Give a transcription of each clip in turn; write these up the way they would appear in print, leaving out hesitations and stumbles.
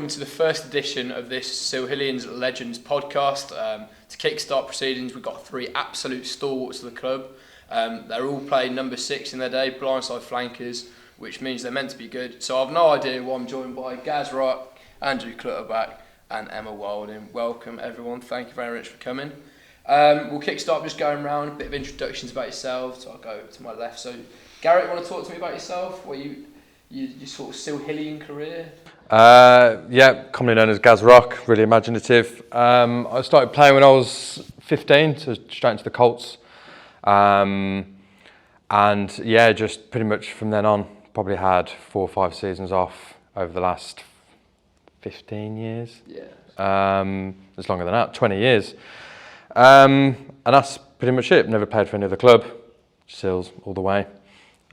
welcome to the first edition of this Silhillians Legend Podcast. To kickstart proceedings, we've got 3 absolute stalwarts of the club. They're all playing number 6 in their day, blindside flankers, which means they're meant to be good. So I've no idea why I'm joined by Gaz Rock, Andrew Clutterback and Emma Wilding. Welcome everyone, thank you very much for coming. We'll kickstart just going around, a bit of introductions about yourselves. So I'll go to my left. So Garrett, you want to talk to me about yourself? Your sort of Silhillian career? Commonly known as Gaz Rock, really imaginative. I started playing when I was 15, so straight into the Colts. Just pretty much from then on, probably had 4 or 5 seasons off over the last 15 years. It's longer than that, 20 years. And that's pretty much it. Never played for any other club, Sils all the way.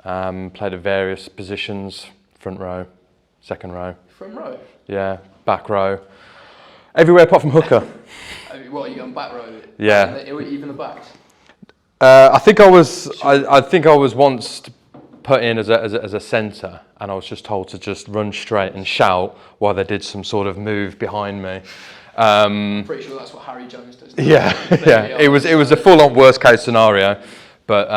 Played at various positions, front row, second row. Front row? Yeah, back row. Everywhere apart from hooker. What, you going back row? Yeah. Even the backs? I think I was once put in as a centre, and I was just told to just run straight and shout while they did some sort of move behind me. Pretty sure that's what Harry Jones does. Yeah. It was a full-on worst case scenario, but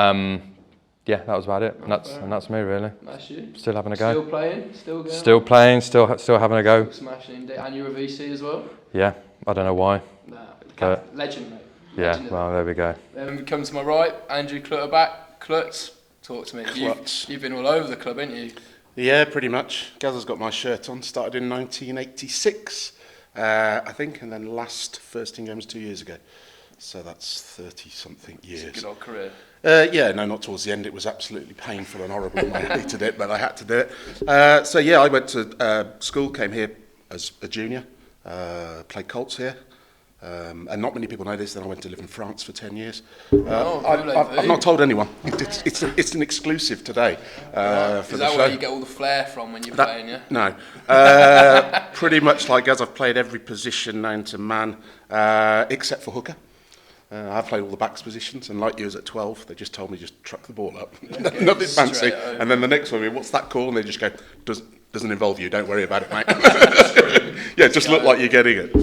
that was about it. And that's me really. That's you. Still having a go. Still playing, still going. Still playing, still having a go. Smashing. And you're a VC as well. Yeah, I don't know why. Legend, mate. Yeah, well, there we go. Then we come to my right, Andrew Clutterback. Klutz, talk to me. You've been all over the club, haven't you? Yeah, pretty much. Gaz has got my shirt on. Started in 1986, I think, and then first team game was 2 years ago. So that's 30-something years. It's a good old career. Not towards the end. It was absolutely painful and horrible, and I hated it, but I had to do it. I went to school, came here as a junior, played Colts here. And not many people know this, then I went to live in France for 10 years. I've not told anyone. It's an exclusive today for Is the that show. where you get all the flair from when you're playing, yeah? No. Pretty much like as I've played every position known to man, except for hooker. I've played all the backs positions, and like you was at 12, they just told me just truck the ball up. Nothing fancy. And then the next one, what's that call? And they just go, doesn't involve you, don't worry about it, mate. Just look like you're getting it.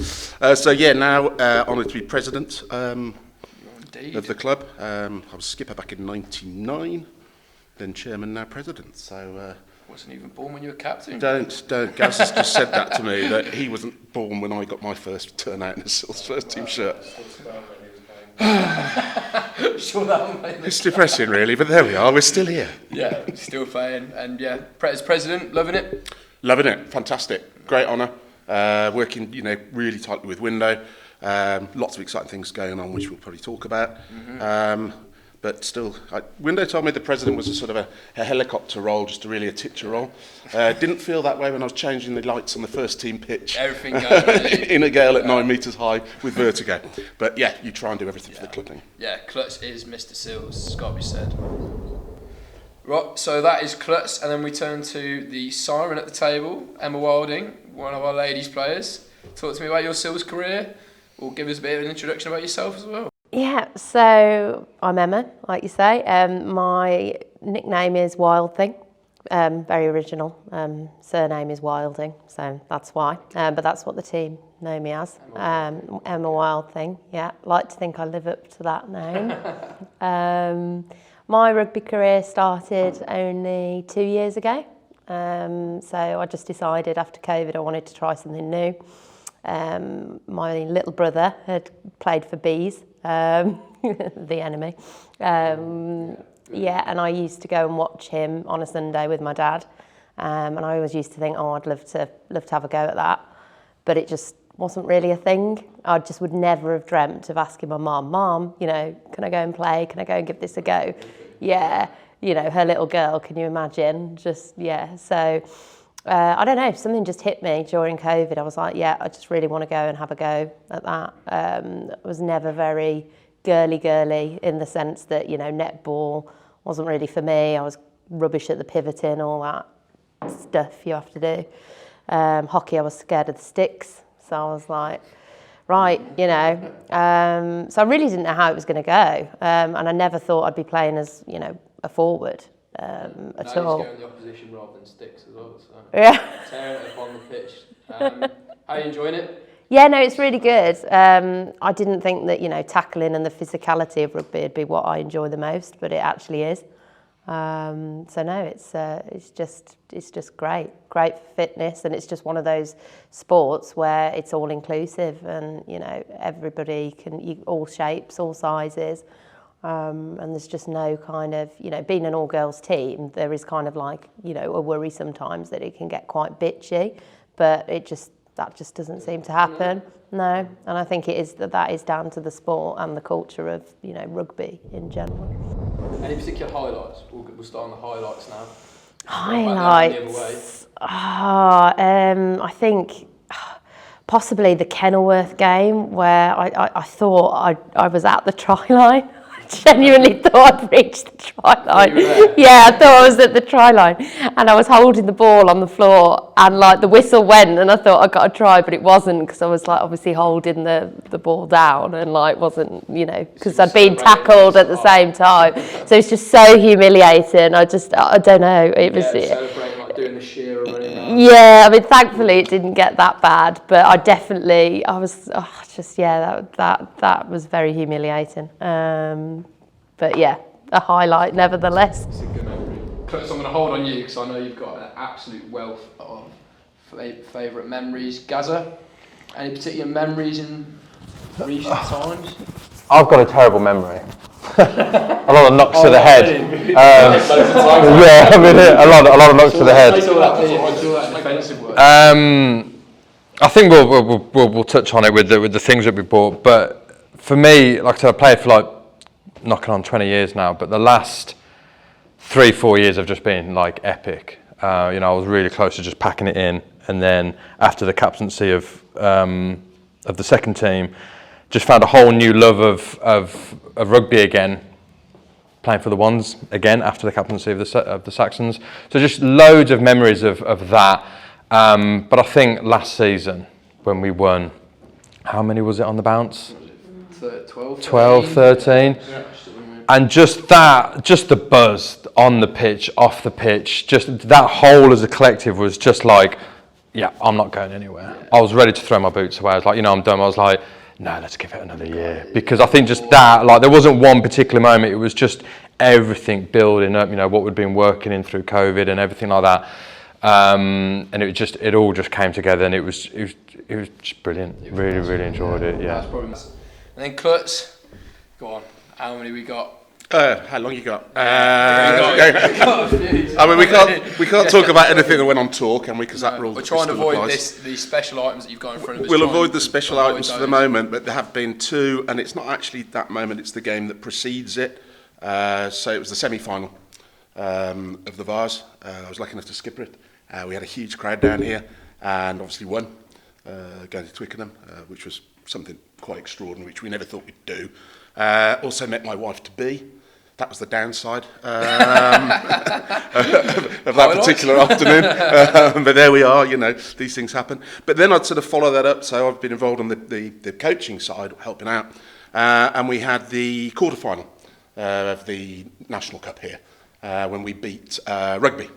Now honoured to be president of the club. I was skipper back in 99, then chairman, now president. So wasn't even born when you were captain. Don't. Gaz has just said that to me, that he wasn't born when I got my first turnout in a Sils first team shirt. It's depressing, really, but there we are. We're still here. Yeah, still playing, and as president, loving it. Loving it, fantastic, great honour. Working, really tightly with Window. Lots of exciting things going on, which we'll probably talk about. But still, Window told me the president was a sort of a helicopter role, just really a titular role. Didn't feel that way when I was changing the lights on the first team pitch. Everything going in a gale at 9 metres high with vertigo. But you try and do everything for the club. Yeah, Klutz is Mr. Sils, it's got to be said. Right, so that is Klutz, and then we turn to the siren at the table, Emma Wilding, one of our ladies players. Talk to me about your Sils career, or give us a bit of an introduction about yourself as well. Yeah, so I'm Emma, like you say. My nickname is Wild Thing, very original. Surname is Wilding, so that's why. But that's what the team know me as, Emma Wild Thing. Yeah, like to think I live up to that name. My rugby career started only 2 years ago. So I just decided after COVID I wanted to try something new. My little brother had played for Bees, the enemy. And I used to go and watch him on a Sunday with my dad. And I always used to think, I'd love to have a go at that. But it just wasn't really a thing. I just would never have dreamt of asking my mum, can I go and play? Can I go and give this a go? Yeah, her little girl, can you imagine? So I don't know, something just hit me during COVID. I was like, I just really want to go and have a go at that. I was never very girly in the sense that, netball wasn't really for me. I was rubbish at the pivoting, all that stuff you have to do. Hockey, I was scared of the sticks. So I was like, right, so I really didn't know how it was going to go. And I never thought I'd be playing as, a forward. at now all. Now he's going the opposition rather than sticks as well. So Yeah. tearing it up on the pitch. How are you enjoying it? Yeah, no, it's really good. I didn't think that, tackling and the physicality of rugby would be what I enjoy the most, but it actually is. So no, it's just great for fitness, and it's just one of those sports where it's all inclusive, and everybody can, all shapes, all sizes, and there's just no kind of, being an all girls team, there is kind of like, a worry sometimes that it can get quite bitchy, but that just doesn't seem to happen. No, and I think it is that is down to the sport and the culture of rugby in general. Any particular highlights? We'll start on the highlights now. Highlights. I think possibly the Kenilworth game where I thought I was at the try line. Genuinely thought I'd reached the try line. Yeah, I thought I was at the try line, and I was holding the ball on the floor, and like the whistle went, and I thought I got a try, but it wasn't, because I was like obviously holding the ball down, and like wasn't, because I'd been tackled at the same time. So it's just so humiliating. I don't know. It was. Celebrating like doing the sheer or running. Yeah, I mean, thankfully it didn't get that bad, but I was that was very humiliating. But yeah, a highlight nevertheless. It's a good memory. Curtis, I'm going to hold on you because I know you've got an absolute wealth of favourite memories. Gaza, any particular memories in recent times? I've got a terrible memory. A lot of knocks to the head. Yeah, I mean, a lot of knocks to the head. I think we'll touch on it with the things that we bought. But for me, like I said, I played for like knocking on 20 years now. But the last 3-4 years have just been like epic. I was really close to just packing it in, and then after the captaincy of the second team, just found a whole new love of rugby again, playing for the Ones again after the captaincy of the Saxons. So just loads of memories of that. But I think last season when we won, how many was it on the bounce? 12, 13. Yeah. And just the buzz on the pitch, off the pitch, just that whole as a collective was just like, yeah, I'm not going anywhere. Yeah. I was ready to throw my boots away. I was like, I'm done. I was like, no, let's give it another year. Because I think just that, like, there wasn't one particular moment. It was just everything building up, what we'd been working in through COVID and everything like that. And it all just came together, and it was just brilliant. Really enjoyed it. Yeah. And then Klutz, go on. How many we got? How long you got? I mean, we can't talk about anything that went on tour, can we? Because that rule. We're trying to avoid these special items that you've got in front of us. We'll avoid the special items for the moment, but there have been two, and it's not actually that moment. It's the game that precedes it. So it was the semi-final of the Vars. I was lucky enough to skipper it. We had a huge crowd down here, and obviously won, going to Twickenham, which was something quite extraordinary, which we never thought we'd do. Also met my wife-to-be. That was the downside of that particular afternoon. But there we are, these things happen. But then I'd sort of follow that up, so I've been involved on the coaching side, helping out. And we had the quarterfinal of the National Cup here, when we beat rugby.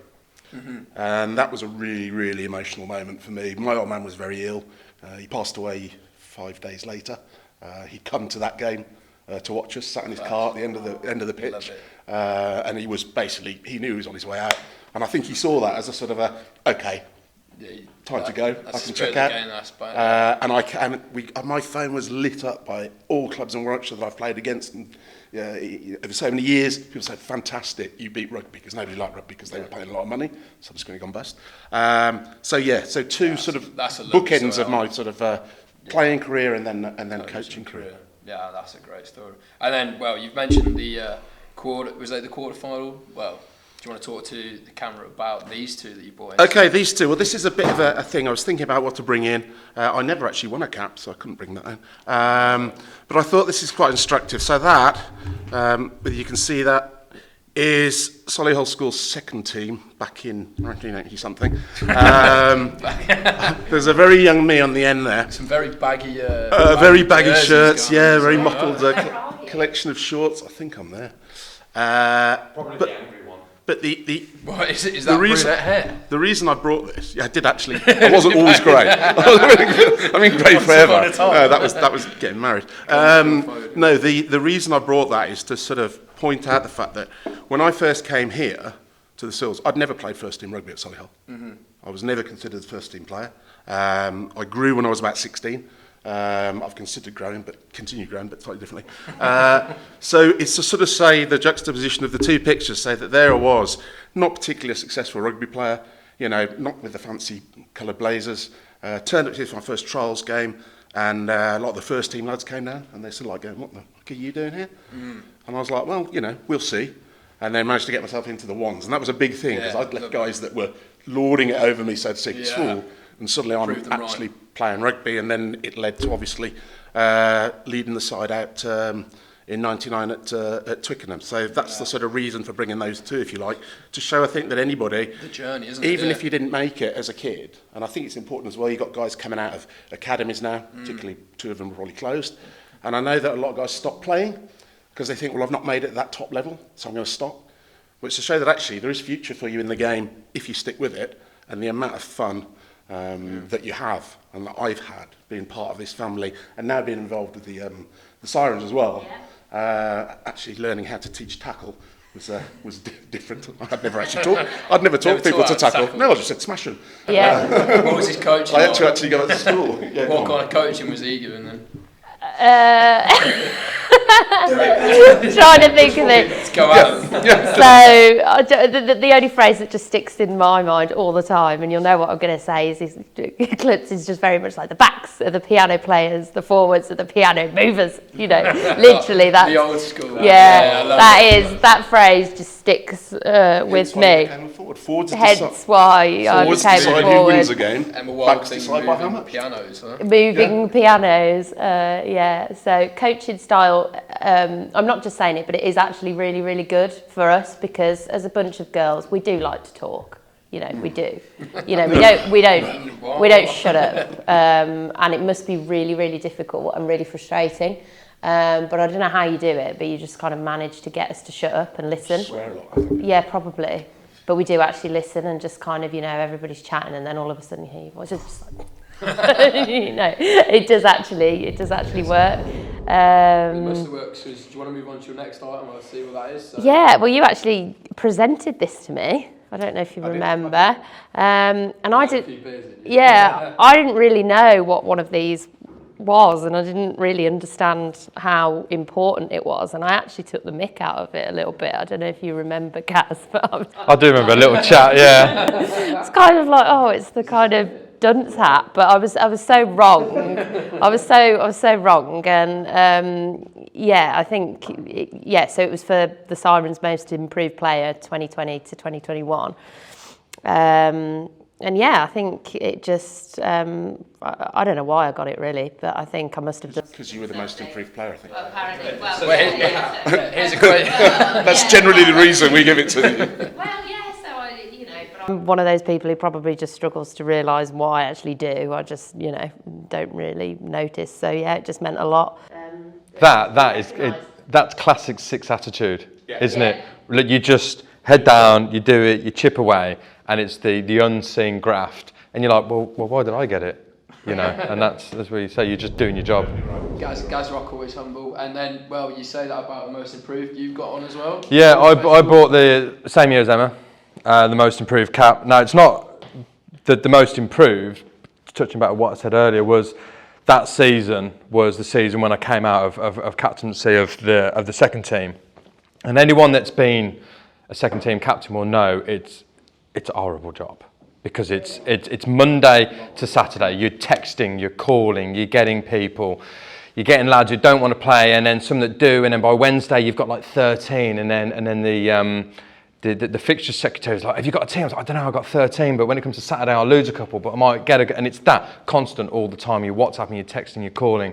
Mm-hmm. And that was a really, really emotional moment for me. My old man was very ill. He passed away 5 days later. He'd come to that game to watch us, sat in his car at the end of the pitch, and he was basically, he knew he was on his way out, and I think he saw that as a sort of time to go. I can check out. My phone was lit up by all clubs in Warwickshire that I've played against, and over so many years, people said, "Fantastic, you beat rugby," because nobody liked rugby because they were paying a lot of money, subsequently gone bust. So two sort of bookends of my sort of playing career and then coaching career. Yeah, that's a great story. And then, well, you've mentioned the quarterfinal? Well, do you want to talk to the camera about these two that you brought in? Okay, these two. Well, this is a bit of a thing. I was thinking about what to bring in. I never actually won a cap, so I couldn't bring that in. But I thought this is quite instructive. So that, whether you can see that, is Solihull School's second team back in 1980-something. There's a very young me on the end there. Some very baggy shirts, very mottled collection of shorts. I think I'm there. Probably the angry one. But the What is it? Is the that reason- brunette hair? The reason I brought this, I did actually. I wasn't always grey. I mean, grey forever. upon a time. That was getting married. No, the reason I brought that is to sort of point out the fact that when I first came here to the Sils, I'd never played first team rugby at Solihull. I was never considered a first team player. I grew when I was about 16. I've considered growing, but continued growing, but slightly differently. So it's to sort of say the juxtaposition of the two pictures, say that there I was, not particularly a successful rugby player, you know, not with the fancy coloured blazers. Turned up here for my first trials game, and a lot of the first team lads came down, and they sort of like going, "What the fuck are you doing here?" And I was like, "Well, you know, we'll see." And then managed to get myself into the ones, and that was a big thing because I'd left guys that were lording it over me, so to speak, at school, and suddenly I'm actually playing rugby, and then it led to obviously leading the side out in '99 at Twickenham. So that's the sort of reason for bringing those two, if you like, to show I think that anybody, The journey, isn't even it? if you didn't make it as a kid, and I think it's important as well. You've got guys coming out of academies now, particularly two of them are probably closed, and I know that a lot of guys stop playing because they think, well, I've not made it at that top level, so I'm going to stop. But it's to show that actually there is future for you in the game if you stick with it, and the amount of fun that you have and that I've had being part of this family and now being involved with the Sirens as well. Actually learning how to teach tackle was different. I'd never actually taught. I'd never taught people to tackle. No, I just said smash them. Yeah. What was his coaching? I had to actually go to school. Yeah, What kind of coaching was he giving then? Trying to think of it. Let's go at him. So the only phrase that just sticks in my mind all the time, and you'll know what I'm going to say, is Eclipse is just very much like the backs are the piano players, the forwards are the piano movers. You know, literally that's The old school. Yeah, I love that phrase just sticks with me. Hence why I forwards became decide a who wins a forward. game. Emma Wild Backs thing decide by how moving much. pianos, huh? Moving pianos, yeah. So coaching style, I'm not just saying it, but it is actually really, really good for us because as a bunch of girls, we do like to talk. You know, we do. You know, we don't shut up, and it must be really, really difficult and really frustrating. But I don't know how you do it, but you just kind of manage to get us to shut up and listen. Swear a lot, I think. Yeah, probably. But we do actually listen and just kind of, you know, everybody's chatting and then all of a sudden you hear your voice. It's just like, you know, it does actually work. It must have worked. Do you want to move on to your next item? I'll see what that is. So. Yeah, well, you actually presented this to me. I don't know if you remember. And I did. Yeah, I didn't really know what one of these was, and I didn't really understand how important it was, and I actually took the mick out of it a little bit. I don't know if you remember, Gaz, but I do remember a little chat, yeah. it's kind of like, oh, it's the kind of dunce hat, but I was so wrong. I was so wrong, and yeah, I think so it was for the Sirens Most Improved Player 2020 to 2021. And yeah, I think it just, I don't know why I got it really, but I think I must have done. Because you were the most improved player, I think. Well, apparently, Here's a question. That's generally the reason we give it to you. well, yeah, so you know, but I'm one of those people who probably just struggles to realise what I actually do. I just, you know, don't really notice. So yeah, it just meant a lot. That's classic Six attitude, isn't it? Look, you just head down, you do it, you chip away, and it's the unseen graft, and you're like, well, why did I get it? You know, and that's what you say. You're just doing your job. Gaz Rock always humble, and then you say that about the most improved. You've got on as well. Yeah, I bought the same year as Emma, the most improved cap. Now it's not the most improved. Touching back on what I said earlier, was that season was the season when I came out of captaincy of the second team, and anyone that's been a second team captain will know it's a horrible job. Because it's Monday to Saturday. You're texting, you're calling, you're getting people, you're getting lads who don't want to play, and then some that do, and then by Wednesday you've got like 13, and then the fixture secretary is like, have you got a team? I was like, I don't know, I've got 13, but when it comes to Saturday I'll lose a couple, but I might get and it's that constant all the time. You're WhatsApping, you're texting, you're calling,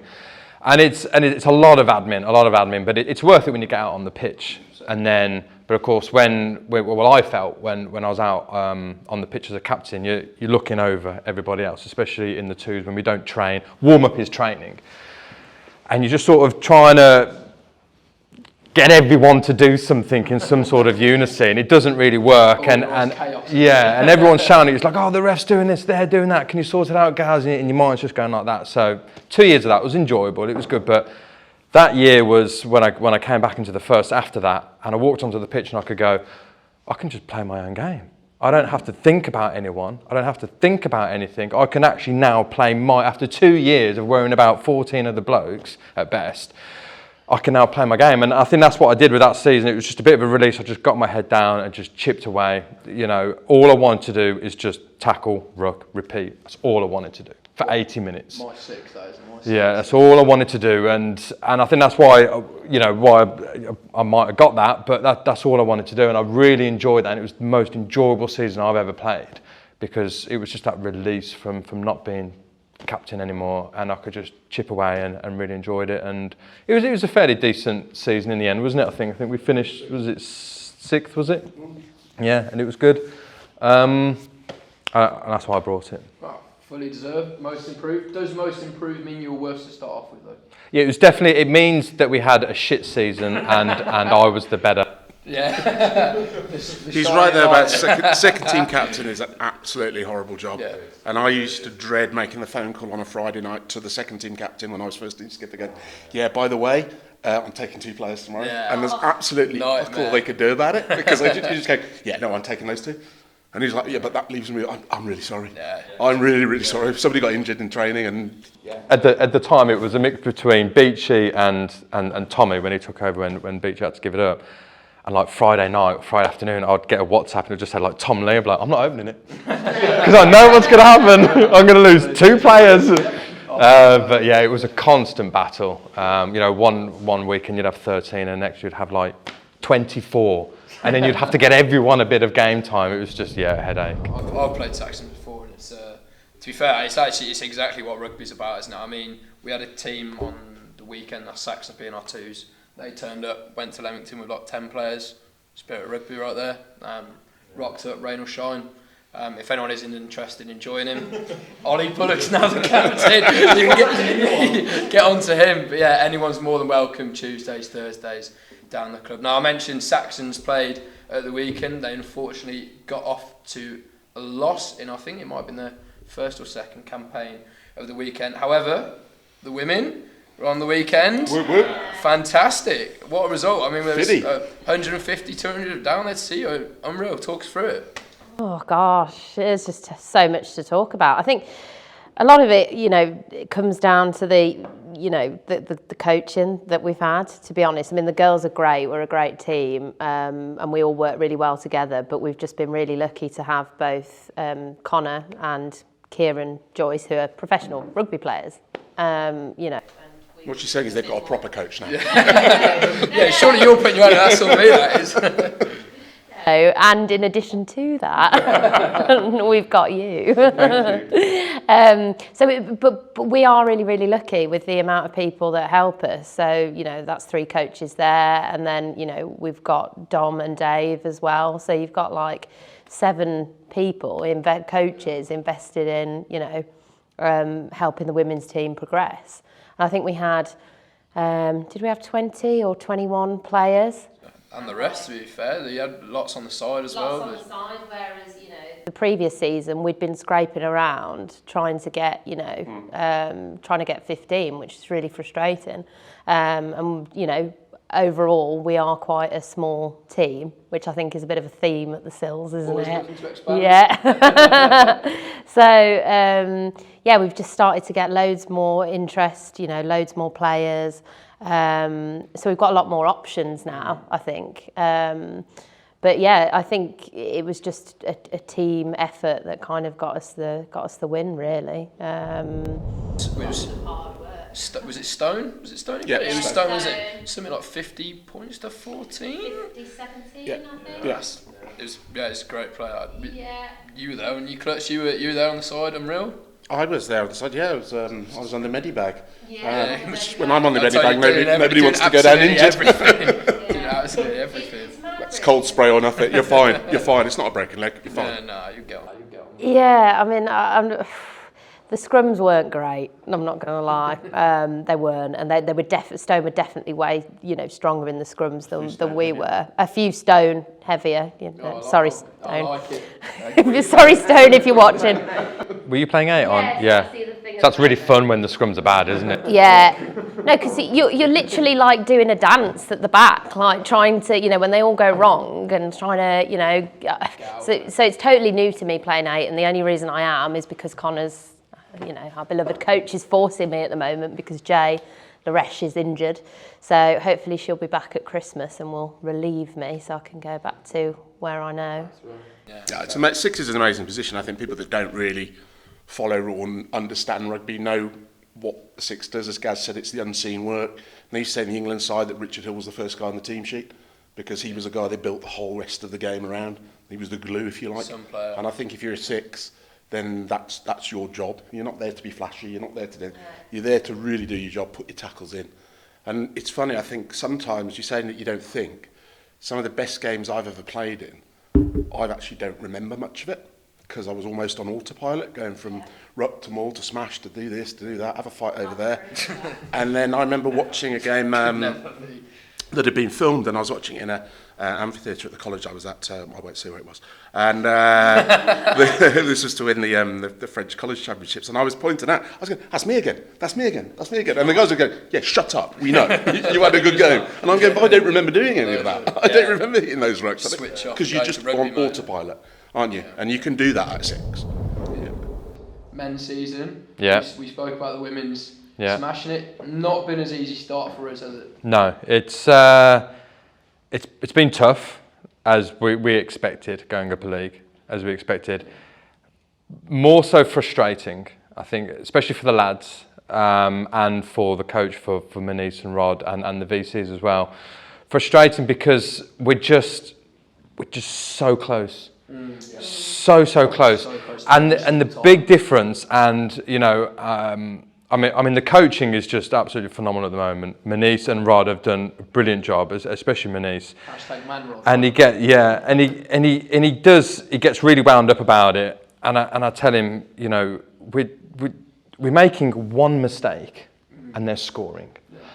and it's a lot of admin, but it's worth it when you get out on the pitch, and then. But of course, I felt when I was out on the pitch as a captain, you're looking over everybody else, especially in the twos when we don't train. Warm up is training, and you're just sort of trying to get everyone to do something in some sort of unison. It doesn't really work, and chaos. yeah, and everyone's shouting. It's like, oh, the ref's doing this, they're doing that. Can you sort it out, guys? And your mind's just going like that. So 2 years of that was enjoyable. It was good, but that year was when I came back into the first after that, and I walked onto the pitch and I could go, I can just play my own game. I don't have to think about anyone. I don't have to think about anything. I can actually now play after 2 years of worrying about 14 other blokes at best, I can now play my game. And I think that's what I did with that season. It was just a bit of a release. I just got my head down and just chipped away. You know, all I wanted to do is just tackle, ruck, repeat. That's all I wanted to do for 80 minutes. My 6 days. Yeah, that's all I wanted to do. And I think that's why, why I might have got that, but that's all I wanted to do. And I really enjoyed that. And it was the most enjoyable season I've ever played, because it was just that release from not being captain anymore, and I could just chip away and really enjoyed it. And it was a fairly decent season in the end, wasn't it? I think we finished, was it 6th, was it? Yeah, and it was good. And that's why I brought it. Well, fully deserved. Most improved. Does most improved mean you're worse to start off with, though? Yeah, it means that we had a shit season and I was the better. Yeah. He's right there about second team captain is an absolutely horrible job. Yeah. And I used to dread making the phone call on a Friday night to the second team captain when I was first in skip again. Yeah, by the way, I'm taking 2 players tomorrow. Yeah. And there's absolutely nothing all they could do about it, because you just go, yeah, no, I'm taking those 2. And he's like, yeah, but that leaves me, I'm really sorry. Yeah. I'm really, really sorry. If somebody got injured in training and... Yeah. At the time, it was a mix between Beachy and Tommy when he took over, when Beachy had to give it up. And like Friday afternoon, I'd get a WhatsApp and it just said like Tom Lee. I'd be like, I'm not opening it because I know what's going to happen. I'm going to lose 2 players. But yeah, it was a constant battle. One weekend you'd have 13, and next you'd have like 24, and then you'd have to get everyone a bit of game time. It was just a headache. I've played Saxon before, and it's to be fair, it's exactly what rugby's about, isn't it? I mean, we had a team on the weekend, that's Saxon being our 2s. They turned up, went to Leamington with like 10 players. Spirit of rugby right there. Rocked up, rain or shine. If anyone isn't interested in joining him, Ollie Bullock's now the captain. You can get on to him. But yeah, anyone's more than welcome Tuesdays, Thursdays down the club. Now, I mentioned Saxons played at the weekend. They unfortunately got off to a loss in, I think it might have been their first or second campaign of the weekend. However, the women on the weekend. Fantastic. What a result. I mean, there was 150, 200 down there to see you. Unreal. Talk us through it. Oh, gosh. There's just so much to talk about. I think a lot of it, it comes down to the coaching that we've had, to be honest. I mean, the girls are great. We're a great team, and we all work really well together, but we've just been really lucky to have both Connor and Kieran Joyce, who are professional rugby players, What she's saying is they've got a proper coach now. Yeah, surely you're putting your own ass on me, that is. And in addition to that, we've got you. But we are really, really lucky with the amount of people that help us. So, that's 3 coaches there. And then, we've got Dom and Dave as well. So you've got like 7 people, coaches invested in, helping the women's team progress. I think we had, did we have 20 or 21 players? And the rest, to be fair, you had lots on the side as well. Lots on the side, whereas, the previous season we'd been scraping around trying to get, trying to get 15, which is really frustrating. And, overall, we are quite a small team, which I think is a bit of a theme at the Sils, isn't Always it? looking to expand. Yeah. So, we've just started to get loads more interest, loads more players. So we've got a lot more options now, I think. But yeah, I think it was just a team effort that kind of got us the win, really. Was it Stone? Yeah, it was Stone. Was it something like 50 points to 14? 50, 17, yeah. I think. Yes. It's a great player. Yeah. You were there when you clutched. You were there on the side. Unreal. I was there on the side. Yeah, I was on the medibag. Yeah. When I'm on the medibag, nobody wants to go down injured. Doing absolutely everything. It's cold spray or nothing. You're fine. You're fine. It's not a broken leg. You're fine. No, you go. Yeah, I mean, The scrums weren't great. I'm not going to lie. They weren't, and they were Stone were definitely way stronger in the scrums than we were. A few stone heavier. Sorry, Stone. I like it. Sorry, Stone, if you're watching. Were you playing 8 on? Yeah. So that's really fun when the scrums are bad, isn't it? Yeah. No, because you're literally like doing a dance at the back, like trying to, when they all go wrong and trying to, so it's totally new to me playing 8, and the only reason I am is because Connor's, our beloved coach is forcing me at the moment because Jay Laresh is injured. So hopefully she'll be back at Christmas and will relieve me so I can go back to where I know. Yeah, 6 is an amazing position. I think people that don't really follow or understand rugby know what 6 does. As Gaz said, it's the unseen work. And they say in the England side that Richard Hill was the first guy on the team sheet because he was a guy they built the whole rest of the game around. He was the glue, if you like. And I think if you're a 6, then that's your job. You're not there to be flashy. You're not there to do. You're there to really do your job, put your tackles in. And it's funny, I think sometimes you're saying that you don't think. Some of the best games I've ever played in, I actually don't remember much of it because I was almost on autopilot, going from ruck to maul to smash to do this, to do that, have a fight over there. And then I remember watching a game that had been filmed, and I was watching it in an amphitheatre at the college I was at. I won't say where it was. And this was to win the French college championships. And I was pointing out, I was going, that's me again, that's me again, that's me again. And the guys were going, yeah, shut up, we know, you had a good game. And I'm going, but I don't remember doing any of that. I don't remember hitting those rucks. Because you're just on autopilot, aren't you? And you can do that at 6. Men's season. Yeah. We spoke about the women's smashing it. Not been as easy start for us, has it? No, it's been tough, as we expected, going up a league, as we expected. More so frustrating, I think, especially for the lads and for the coach, for Manise and Rod and the VCs as well. Frustrating because we're just so close. So close. And the big difference, and I mean, the coaching is just absolutely phenomenal at the moment. Manise and Rod have done a brilliant job, especially Manise. And he gets really wound up about it. And I tell him, we're making one mistake, and they're scoring.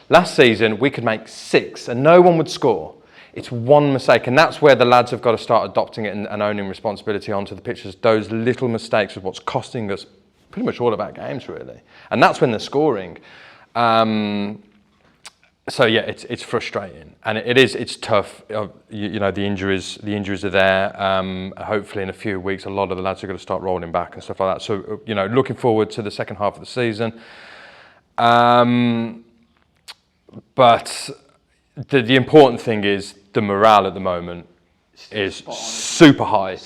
Last season we could make 6, and no one would score. It's one mistake, and that's where the lads have got to start adopting it and owning responsibility onto the pitches. Those little mistakes are what's costing us pretty much all of our games, really, and that's when they're scoring. So yeah, it's frustrating, and it's tough. The injuries are there. Hopefully, in a few weeks, a lot of the lads are going to start rolling back and stuff like that. So looking forward to the second half of the season. But the important thing is the morale at the moment is super high.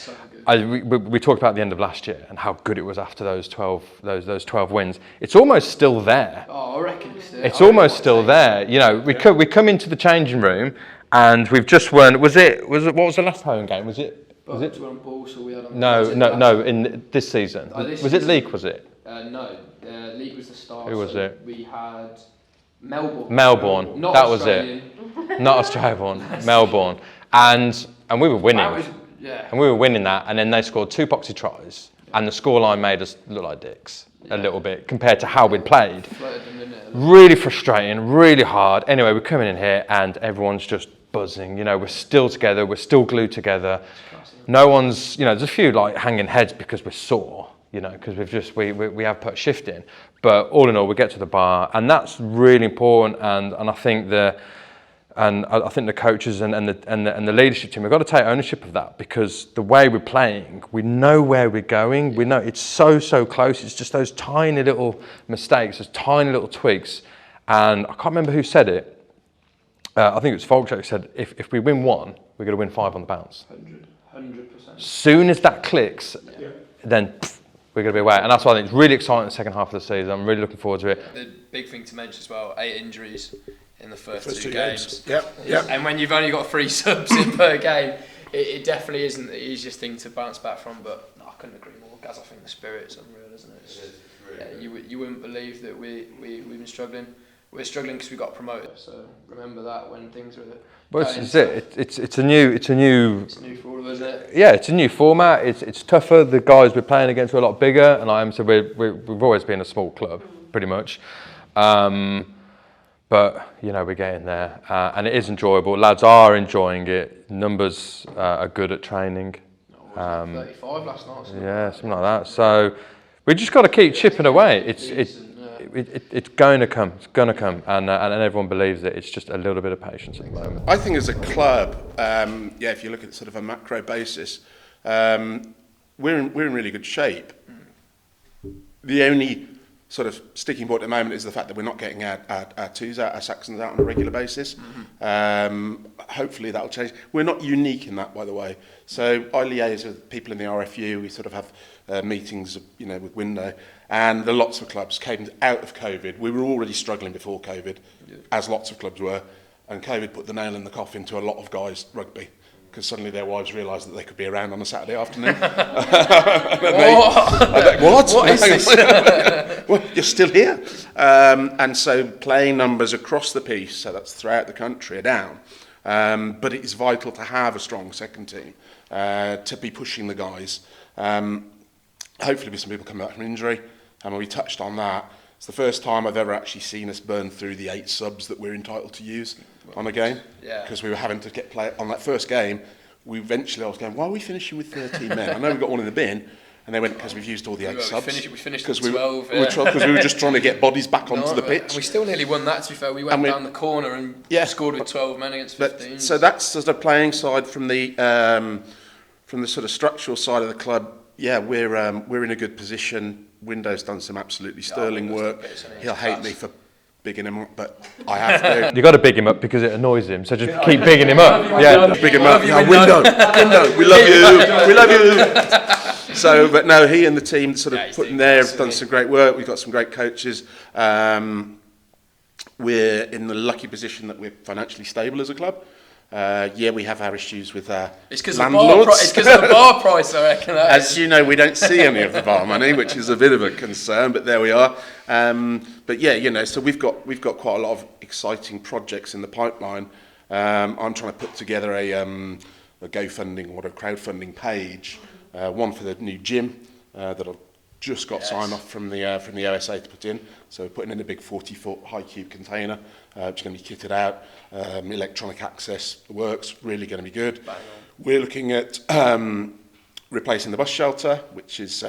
We talked about the end of last year and how good it was after those 12 wins. It's almost still there. Oh, I reckon it's almost still there. We come into the changing room and we've just won. Was it? What was the last home game? Was it? No. In this season, was it Leek? Was it? No, Leek was the start. Who was it? We had Melbourne. Not that Australian. Was it. Not Australian. Melbourne, and we were winning. And we were winning that, and then they scored 2 boxy tries, and the scoreline made us look like dicks a little bit compared to how we'd played. Really frustrating, really hard. Anyway, we're coming in here, and everyone's just buzzing. We're still together, we're still glued together. No one's, there's a few like hanging heads because we're sore, because we have put a shift in. But all in all, we get to the bar, and that's really important. And I think the coaches and the leadership team, we've got to take ownership of that, because the way we're playing, we know where we're going. We know it's so close. It's just those tiny little mistakes, those tiny little tweaks. And I can't remember who said it. I think it was Folkjack said, if we win 1, we're going to win 5 on the bounce. 100%. Soon as that clicks, then we're going to be away. And that's why I think it's really exciting the second half of the season. I'm really looking forward to it. The big thing to mention as well, 8 injuries in the first 2 games. Yep. And when you've only got 3 subs in per game, it definitely isn't the easiest thing to bounce back from. But no, I couldn't agree more. Guys, I think the spirit's unreal, isn't it? It is really you wouldn't believe that we've been struggling. We're struggling because we got promoted. So remember that when things are But it's a new It's new for all of us, isn't it? yeah, it's a new format. It's tougher. The guys we're playing against are a lot bigger, and like so we've always been a small club, pretty much. But we're getting there, and it is enjoyable. Lads are enjoying it. Numbers are good at training. 35 last night. Yeah, something like that. So we just got to keep chipping away. It's going to come. It's going to come, and everyone believes it. It's just a little bit of patience at the moment. I think as a club, if you look at sort of a macro basis, we're in really good shape. The only sort of sticking point at the moment is the fact that we're not getting our twos out, our Saxons out on a regular basis. Hopefully that'll change. We're not unique in that, by the way. So I liaise with people in the RFU. We sort of have meetings, with Window, and the lots of clubs came out of COVID. We were already struggling before COVID, as lots of clubs were, and COVID put the nail in the coffin to a lot of guys' rugby. Because suddenly their wives realised that they could be around on a Saturday afternoon. What is this? Well, you're still here. And so playing numbers across the piece, so that's throughout the country, are down. But it is vital to have a strong second team to be pushing the guys. Hopefully with some people coming back from injury. And we touched on that. It's the first time I've ever actually seen us burn through the 8 subs that we're entitled to use on a game. Because we were having to get play on that first game. I was going, why are we finishing with 13 men? I know we've got one in the bin. And they went, because we've used all the 8 subs. We finished with 12. Because we were just trying to get bodies back onto the pitch. And we still nearly won that, to be fair. We went down the corner and scored with 12 men against 15. So that's sort of playing side from the sort of structural side of the club. Yeah, we're in a good position. Window's done some absolutely sterling work. He'll hate me for bigging him up, but I have to. You've got to big him up because it annoys him, so just keep bigging him up. Big him up. Window, we love you. We love you. So, but no, he and the team sort of put in there, have done some great work. We've got some great coaches. We're in the lucky position that we're financially stable as a club. We have our issues with landlords. It's because of the bar price, I reckon. As you know, we don't see any of the bar money, which is a bit of a concern, but there we are. So we've got quite a lot of exciting projects in the pipeline. I'm trying to put together a GoFunding or a crowdfunding page, one for the new gym that I've just got sign off from the OSA to put in. So we're putting in a big 40-foot high cube container, which is going to be kitted out. Electronic access works, really going to be good. We're looking at replacing the bus shelter, which is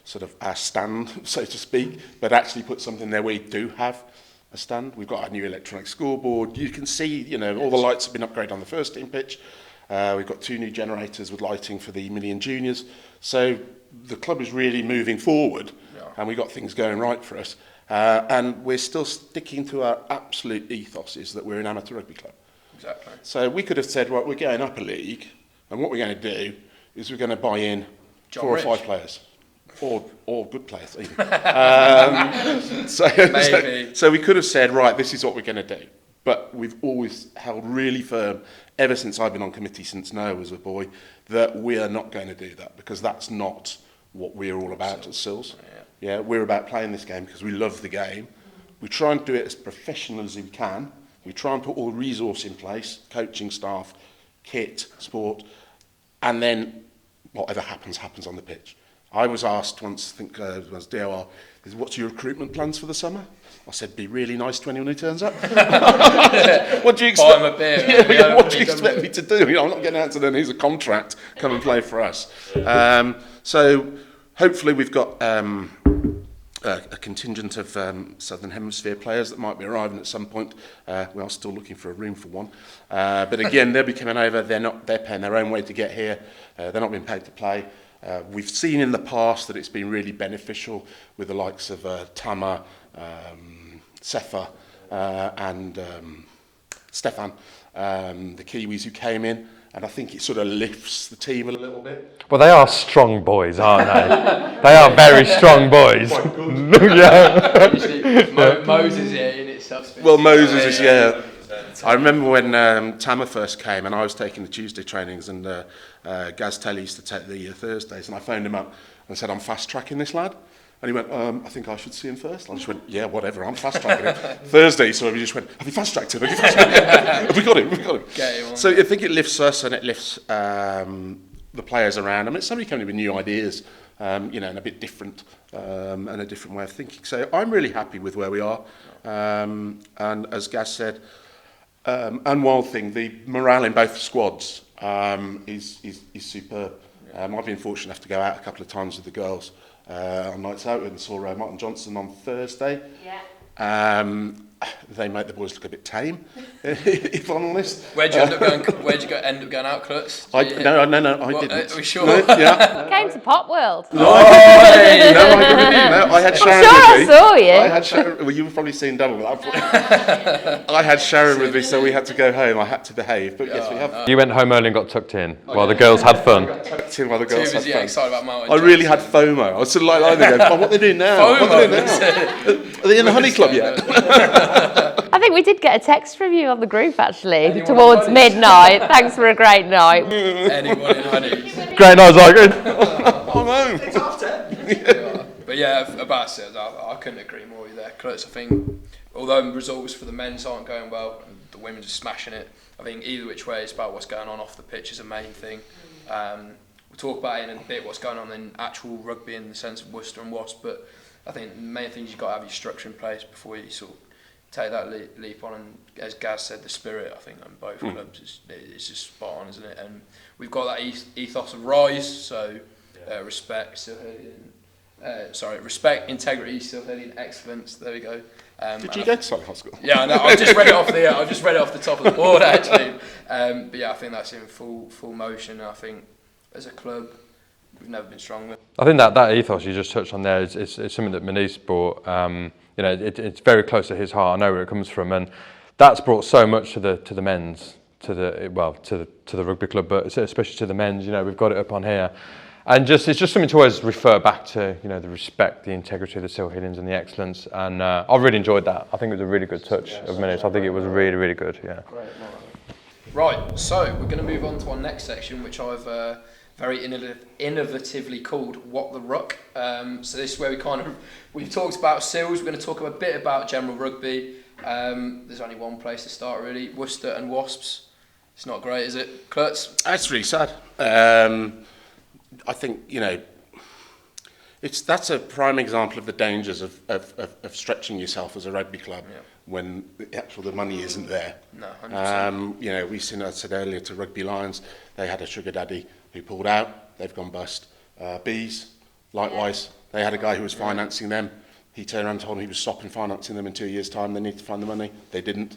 sort of our stand, so to speak, but actually put something there where we do have a stand. We've got our new electronic scoreboard. You can see, all the lights have been upgraded on the first team pitch. We've got 2 new generators with lighting for the mini and juniors. So the club is really moving forward, and we've got things going right for us. And we're still sticking to our absolute ethos is that we're an amateur rugby club. Exactly. So we could have said, right, we're going up a league, and what we're going to do is we're going to buy in 4 or 5 players. Or good players, even. So we could have said, right, this is what we're going to do. But we've always held really firm, ever since I've been on committee, since Noah was a boy, that we are not going to do that, because that's not what we're all about at Sils. Yeah, we're about playing this game because we love the game. We try and do it as professional as we can. We try and put all the resource in place, coaching staff, kit, sport, and then whatever happens on the pitch. I was asked once, I think it was DOR, what's your recruitment plans for the summer? I said, be really nice to anyone who turns up. What do you expect? Buy him a beer. What do you expect me to do? I'm not getting out to them, here's a contract, come and play for us. So hopefully we've got a contingent of Southern Hemisphere players that might be arriving at some point. We are still looking for a room for one. But again, they'll be coming over. They're paying their own way to get here. They're not being paid to play. We've seen in the past that it's been really beneficial with the likes of Tama, Sefa, and Stefan, the Kiwis who came in. And I think it sort of lifts the team a little bit. Well, they are strong boys, aren't they? They are very strong boys. Moses here in itself. Well, Moses is, I remember when Tama first came and I was taking the Tuesday trainings and Gaz Telly used to take the Thursdays, and I phoned him up and said, I'm fast tracking this lad. And he went, I think I should see him first. I just went, yeah, whatever, I'm fast tracking him. Thursday, so he just went, have you fast tracked him? Have we got him? Get him on. So I think it lifts us and it lifts the players around. I mean, somebody coming with new ideas, and a bit different, and a different way of thinking. So I'm really happy with where we are. And as Gaz said, and Wild Thing, the morale in both squads is superb. I've been fortunate enough to go out a couple of times with the girls on nights out, and saw Martin Johnson on Thursday. Yeah. They make the boys look a bit tame, if I'm honest. Where'd you end up going out, Klutz? No, I didn't. Are we sure? No, yeah. Came to Pop World. No, I had Sharon I'm with me. sure I saw you. I had Sharon, well, you were probably seeing double at that point. I had Sharon with me, so we had to go home. I had to behave, but yes, we have. You went home early and got tucked in while the girls had fun. Tucked in while the girls had fun. Excited about Mountain I really had FOMO. I was sort of like lying there going, what are they doing now? What are they doing now? Are they in the honey club yet? I think we did get a text from you on the group actually towards midnight. Thanks for a great night. Anyone in honey. Great night, Zygon. I'm home. It's half 10. But yeah, about Sils, I couldn't agree more with you there, Klutz. I think, although results for the men's aren't going well, and the women's are smashing it, I think either which way, it's about what's going on off the pitch is a main thing. We'll talk about it in a bit, what's going on in actual rugby in the sense of Worcester and Wasp, but I think the main thing is you've got to have your structure in place before you sort of take that leap on. And as Gaz said, the spirit, I think, on both clubs is just spot on, isn't it? And we've got that ethos of rise, so respect, respect, integrity, Silhillian excellence. There we go. Did you go to Silhillian School? Yeah, I know. I've just read it off the top of the board actually. But yeah, I think that's in full motion. And I think as a club, we've never been stronger. I think that ethos you just touched on there is something that Manish brought. It's very close to his heart. I know where it comes from, and that's brought so much to the men's, to the rugby club, but especially to the men's. We've got it up on here, and it's just something to always refer back to. The respect, the integrity of the Silhillians, and the excellence. And I really enjoyed that. I think it was a really good touch of Manish. I think it was really, really good. Yeah. Great. Right. So we're going to move on to our next section, which I've very innovatively called What the Ruck. So this is where we've talked about Sils, we're going to talk a bit about general rugby. There's only one place to start really, Worcester and Wasps. It's not great, is it, Klutz? That's really sad. I think, that's a prime example of the dangers of stretching yourself as a rugby club when the money isn't there. No, 100%. We've seen, I said earlier, to Rugby Lions, they had a sugar daddy who pulled out, they've gone bust. Bees, likewise, they had a guy who was financing them. He turned around and told them he was stopping financing them in 2 years' time. They need to find the money. They didn't.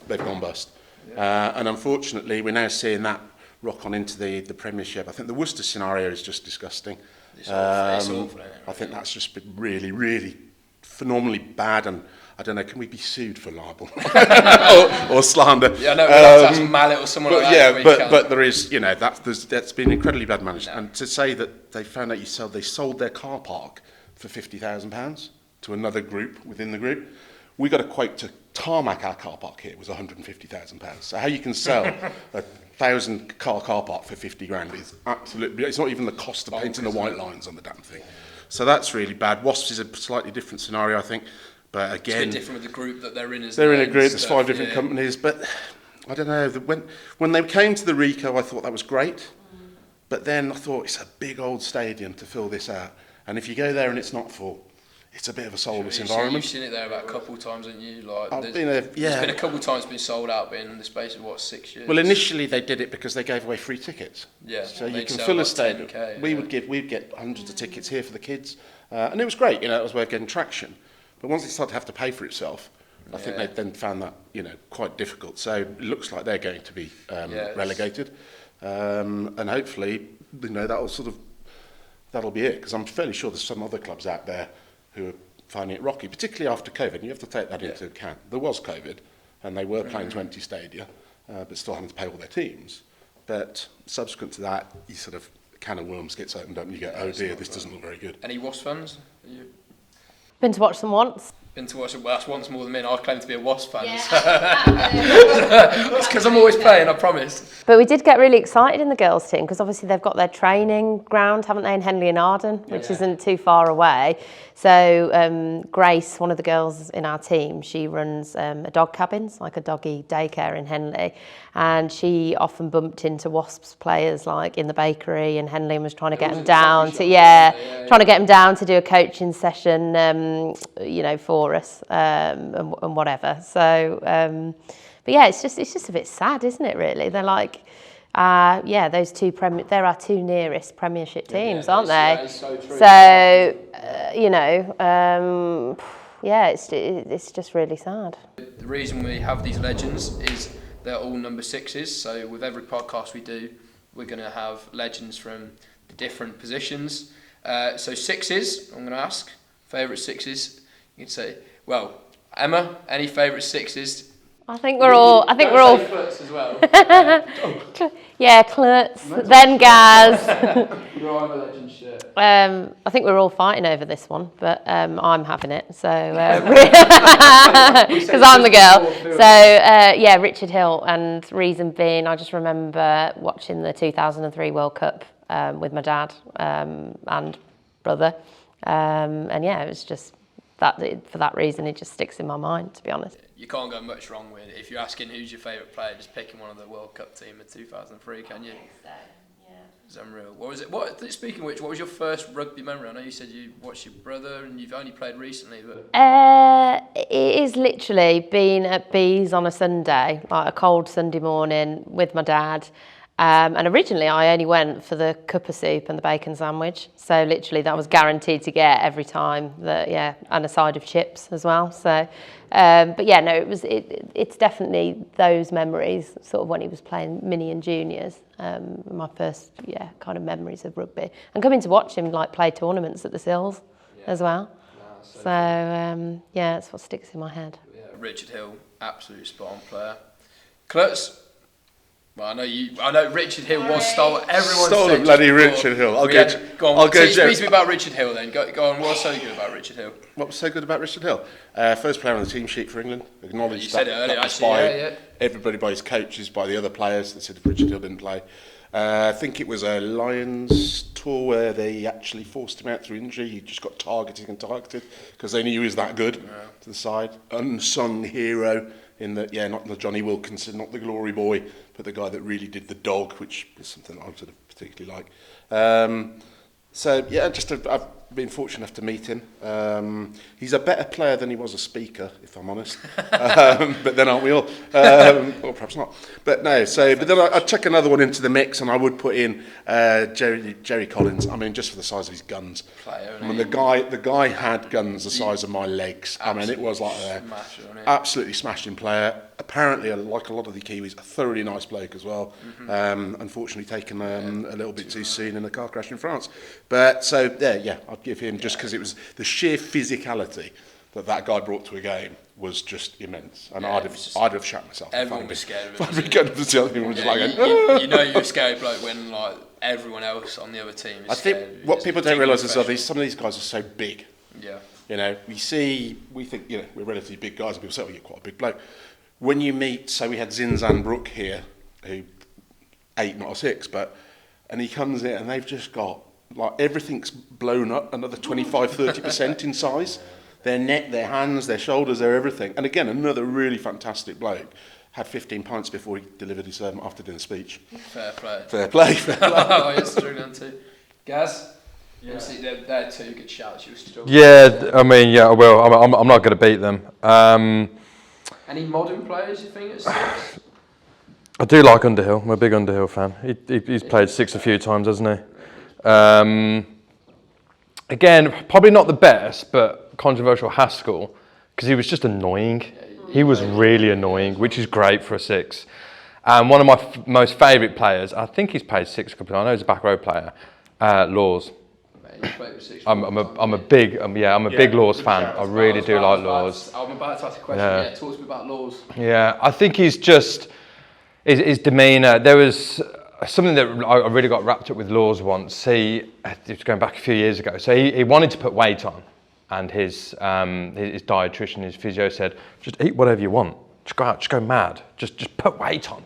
They've gone bust. And unfortunately, we're now seeing that rock on into the Premiership. I think the Worcester scenario is just disgusting. It's awful, I think that's just been really, really phenomenally bad, and I don't know, can we be sued for libel or slander? Yeah, no, that's Mallet or someone like that. Yeah, but there is, that's been incredibly bad managed. No. And to say that they found out they sold their car park for £50,000 to another group within the group. We got a quote to tarmac our car park here was £150,000. So how you can sell a 1,000-car car park for 50 grand is absolutely, it's not even the cost of painting the white lines on the damn thing. So that's really bad. Wasps is a slightly different scenario, I think. But again, it's a bit different with the group that they're in. They're in a group. There's 5 different companies, but I don't know. When they came to the Rico, I thought that was great. But then I thought it's a big old stadium to fill this out, and if you go there and it's not full, it's a bit of a soulless environment. You've seen it there about a couple of times, haven't you? I've been there, yeah. There's been a couple of times been sold out in the space of 6 years. Well, initially they did it because they gave away free tickets. Yeah. So you can fill a stadium. 10K, we'd get hundreds of tickets here for the kids, and it was great. It was a way of getting traction. But once it started to have to pay for itself, I think they then found that quite difficult. So it looks like they're going to be relegated, and hopefully that'll be it. Because I'm fairly sure there's some other clubs out there who are finding it rocky, particularly after COVID. And you have to take that into account. There was COVID, and they were playing 20 stadia, but still having to pay all their teams. But subsequent to that, you sort of can of worms gets opened up, and you go, oh dear, this doesn't look very good. Any Wasp fans? Been to watch them once. been to watch Wasps once more than me, and I claim to be a Wasps fan. Yeah. So. It's because I'm always playing, I promise. But we did get really excited in the girls' team because obviously they've got their training ground, haven't they, in Henley and Arden, which isn't too far away. So Grace, one of the girls in our team, she runs a dog cabins, like a doggy daycare in Henley, and she often bumped into Wasps players like in the bakery in Henley and was trying to get them down to trying to get them down to do a coaching session, for us and whatever. So, but yeah, it's just a bit sad, isn't it? Really, they're like. Those they're our two nearest Premiership teams, aren't they? That is so true. So, it's just really sad. The reason we have these legends is they're all number 6s. So with every podcast we do, we're going to have legends from the different positions. So 6s, I'm going to ask, favourite 6s. You can say, well, Emma, any favourite 6s? I think we're all. Klutz as well. Yeah, Klutz, then Gaz. You're on a legend shirt. I think we're all fighting over this one, but I'm having it. So because I'm the girl. So Richard Hill, and reason being, I just remember watching the 2003 World Cup with my dad and brother, and it was just that. For that reason, it just sticks in my mind, to be honest. You can't go much wrong with it. If you're asking who's your favourite player, just picking one of the World Cup team in 2003, can you? It's unreal. What was it? Speaking of which, what was your first rugby memory? I know you said you watched your brother and you've only played recently, but... It is literally being at Bees on a Sunday, like a cold Sunday morning with my dad. And originally I only went for the cup of soup and the bacon sandwich. So literally that was guaranteed to get every time, and a side of chips as well. So, it's definitely those memories, sort of when he was playing mini and juniors, my first, kind of memories of rugby. And coming to watch him play tournaments at the Sils as well. That's what sticks in my head. Yeah, Richard Hill, absolute spot on player. Klutz. Well, I know Richard Hill was stolen. Everyone Stolen bloody Richard Hill. Go on. Speak to me about Richard Hill then. Go on. What's so good about Richard Hill? What was so good about Richard Hill? First player on the team sheet for England. Acknowledged You said it earlier, that was by everybody, by his coaches, by the other players that said Richard Hill didn't play. I think it was a Lions tour where they actually forced him out through injury. He just got targeted because they knew he was that good to the side. Unsung hero in that, not the Johnny Wilkinson, not the glory boy, but the guy that really did the dog, which is something I sort of particularly like. I've been fortunate enough to meet him. He's a better player than he was a speaker, if I'm honest. But then aren't we all? Or perhaps not. But no, but then I'd chuck another one into the mix, and I would put in Jerry Collins. I mean, just for the size of his guns. The guy had guns the size of my legs. It was like absolutely smashing player. Apparently, like a lot of the Kiwis, a thoroughly nice bloke as well. Unfortunately, taken a little bit too soon in a car crash in France. But I'd give him, just because it was the sheer physicality that guy brought to a game was just immense, and I'd have shat myself. Everyone was scared of him. You know you're a scary bloke when everyone else on the other team is scared. I think what people don't realise is that some of these guys are so big. Yeah. We think we're relatively big guys, and people say, "Oh, you're quite a big bloke." When you meet, so we had Zinzan Brook here, who 8, not a 6, and he comes in and they've just got everything's blown up another 25-30% in size. Their neck, their hands, their shoulders, their everything. And again, another really fantastic bloke. Had 15 pints before he delivered his after dinner speech. Fair play. Oh, yes, true then too. Gaz? Yeah. Obviously, they're two good shouts. You struggle. Yeah, I will. I'm not going to beat them. Any modern players you think at 6? I do like Underhill. I'm a big Underhill fan. He's played 6 a few times, hasn't he? Again, probably not the best, but controversial Haskell, because he was just annoying. He was really annoying, which is great for a 6. And one of my most favourite players, I think he's played 6 a couple of times. I know he's a back row player. Laws. I'm a big Laws fan. I really do like Laws. I'm about to ask a question. Talk to me about Laws. Yeah, I think he's just his demeanour. There was something that I really got wrapped up with Laws once. It was going back a few years ago. So he wanted to put weight on, and his dietitian, his physio said, just eat whatever you want. Just go out, just go mad. Just put weight on.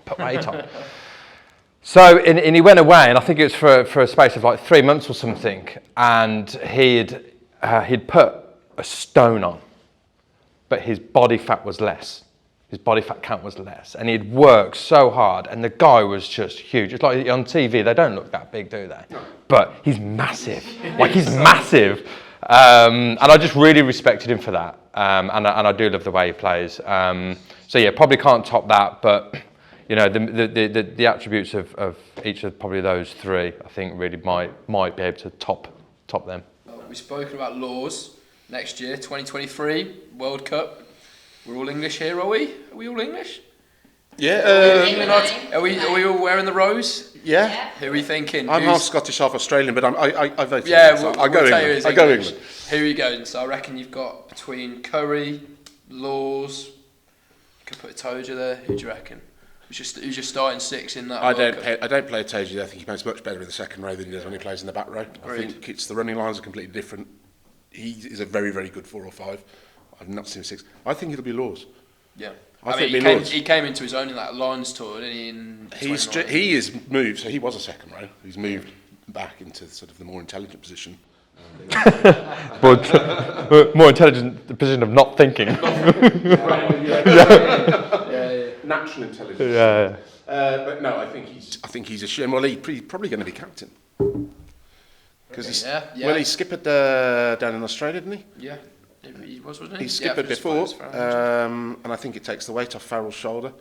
So and he went away, and I think it was for a space of like 3 months or something, and he'd put a stone on, but his body fat was less. His body fat count was less, and he'd worked so hard, and the guy was just huge. It's like on TV, they don't look that big, do they? No. But he's massive. Like, he's massive. And I just really respected him for that. And I do love the way he plays. So yeah, probably can't top that, but you know, the attributes of each of probably those three, I think really might be able to top them. We've spoken about laws next year, 2023 World Cup. We're all English here, are we? Are we all English? Yeah. Are we all wearing the rose? Yeah. Who are we thinking? I'm half Scottish, half Australian, but I vote. Yeah, I go England. I go England. Who are you going? So I reckon you've got between Curry, Laws. You could put Toja there. Who do you reckon? Who's your starting six in that? I don't play Toja. I think he plays much better in the second row than he does when he plays in the back row. Agreed. I think the running lines are completely different. He is a very, very good 4 or 5. I've not seen 6. I think it'll be Laws. Yeah. I think he came into his own in that Lions tour, didn't he? He is moved, so he was a second row. He's moved back into sort of the more intelligent position. But more intelligent, the position of not thinking. Natural intelligence. Yeah. But no, I think he's a shame. Well, he's probably going to be captain. Because he skippered down in Australia, didn't he? Yeah. He was, wasn't he? He skippered before, and I think it takes the weight off Farrell's shoulder.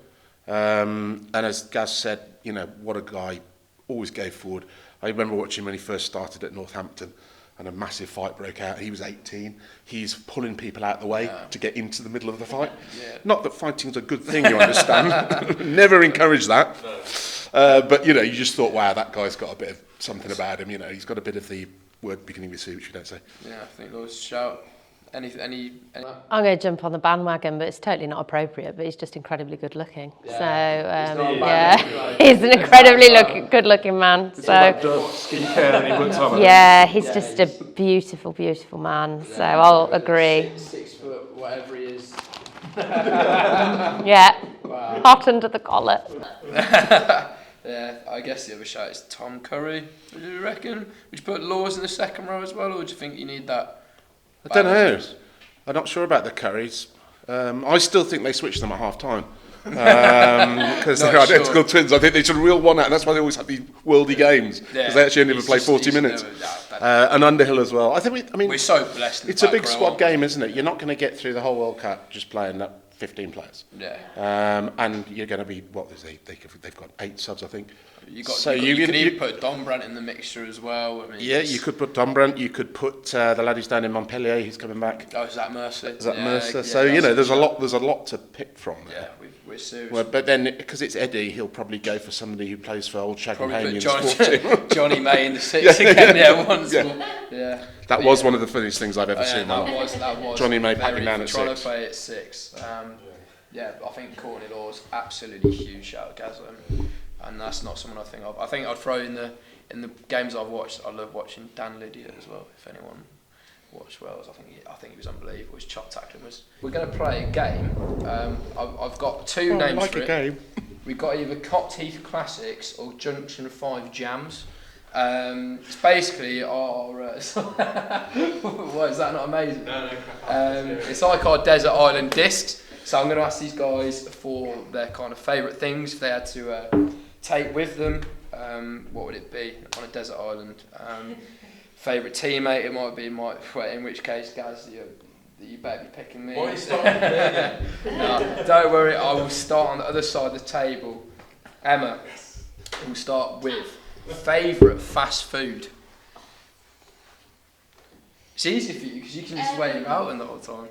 And as Gaz said, you know, what a guy, always gave forward. I remember watching when he first started at Northampton, and a massive fight broke out. He was 18. He's pulling people out of the way to get into the middle of the fight. Yeah. Not that fighting's a good thing, you understand. Never encourage that. No. But, you know, you just thought, wow, that guy's got a bit of something about him. You know, he's got a bit of the word beginning with C, which you don't say. Yeah, I think Lewis shout. Any I'm going to jump on the bandwagon, but it's totally not appropriate. But he's just incredibly good looking. Yeah. So he's an incredibly good looking man. It's so skincare and he works hard. Yeah, he's just a beautiful, beautiful man. So I'll agree. 6 foot, whatever he is. Yeah, wow. Hot under the collar. Yeah, I guess the other shout is Tom Curry. What do you reckon? Would you put Laws in the second row as well, or do you think you need that? I don't know. I'm not sure about the Currys. I still think they switch them at half time. Because they're identical twins. I think they should reel one out, and that's why they always have these worldy games. Because they actually only ever play 40 minutes. And Underhill as well. We're so blessed. It's a big squad game, isn't it? You're not going to get through the whole World Cup just playing that 15 players. Yeah. And you're going to be they've got 8 subs, I think. You could even put Dombrandt in the mixture as well. I mean, yeah, you could put Dombrandt. You could put the lad who's down in Montpellier. He's coming back. Oh, Zach Mercer. Mercer. So you know, there's a lot to pick from there. Yeah, we're serious. Well, but then because it's Eddie, he'll probably go for somebody who plays for Old Shagham sport team. Johnny May in the 6 again. Yeah. That was one of the funniest things I've ever seen. That was Johnny May packing down at 6. Trying to play at 6. Yeah, I think Courtney Law's absolutely huge shout, Gazlan. And that's not someone I think of. I think I'd throw in the games I've watched. I love watching Dan Lydiard as well. If anyone watched Wales, I think he was unbelievable. His chop tackling was. We're going to play a game. I've got 2 names for it. Game. We've got either Cott Heath Classics or Junction 5 Jams. It's basically our. What is that not amazing? No. It's like our desert island discs. So I'm going to ask these guys for their kind of favourite things. If they had to take with them, what would it be on a desert island? Favourite teammate, it might be in which case, Gaz, you better be picking me. Why are you starting there? No, don't worry, I will start on the other side of the table. Emma, we'll start with favourite fast food. It's easy for you because you can just wait it out in the whole time.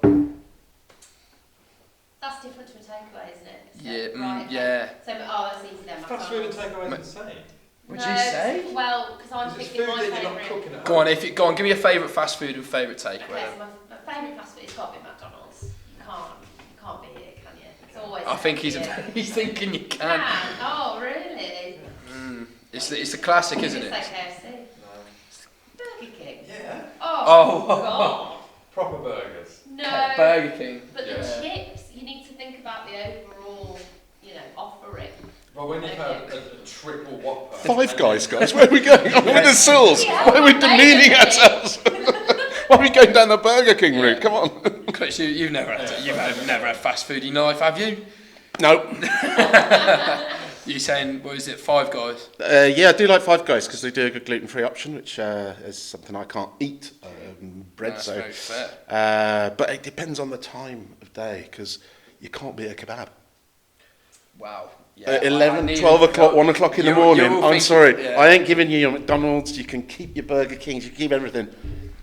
That's different to a takeaway, isn't it? So, Yeah, right, yeah. So, that's easy then. Fast food and takeaway is the same. Would you say? Well, because I'm picking my favourite. Go on, give me your favourite fast food and favourite takeaway. Okay, so my favourite fast food has got to be McDonald's. You can't beat it, can you? It's always. I think he's thinking you can. Oh, really? It's a classic, isn't it? It's like KFC. No. Burger King. Yeah. Oh. God. Proper burgers. No. Burger King. But the Yeah. chips, you need to think about the overall, offering. Well, when you've had a triple Whopper. Five Guys, where are we going? I'm with the Sils. Yeah, Why are we well, demeaning maybe. ourselves? Why are we going down the Burger King route? Come on. Chris, you've never had fast food in your life, have you? No. You saying, what is it, Five Guys? Yeah, I do like Five Guys because they do a good gluten-free option, which is something I can't eat. Bread, That's so. very fair. But it depends on the time of day because you can't beat a kebab. Wow. At 11, 12 o'clock, 1 o'clock in the morning. I'm sorry. Yeah. I ain't giving you your McDonald's. You can keep your Burger Kings. You can keep everything.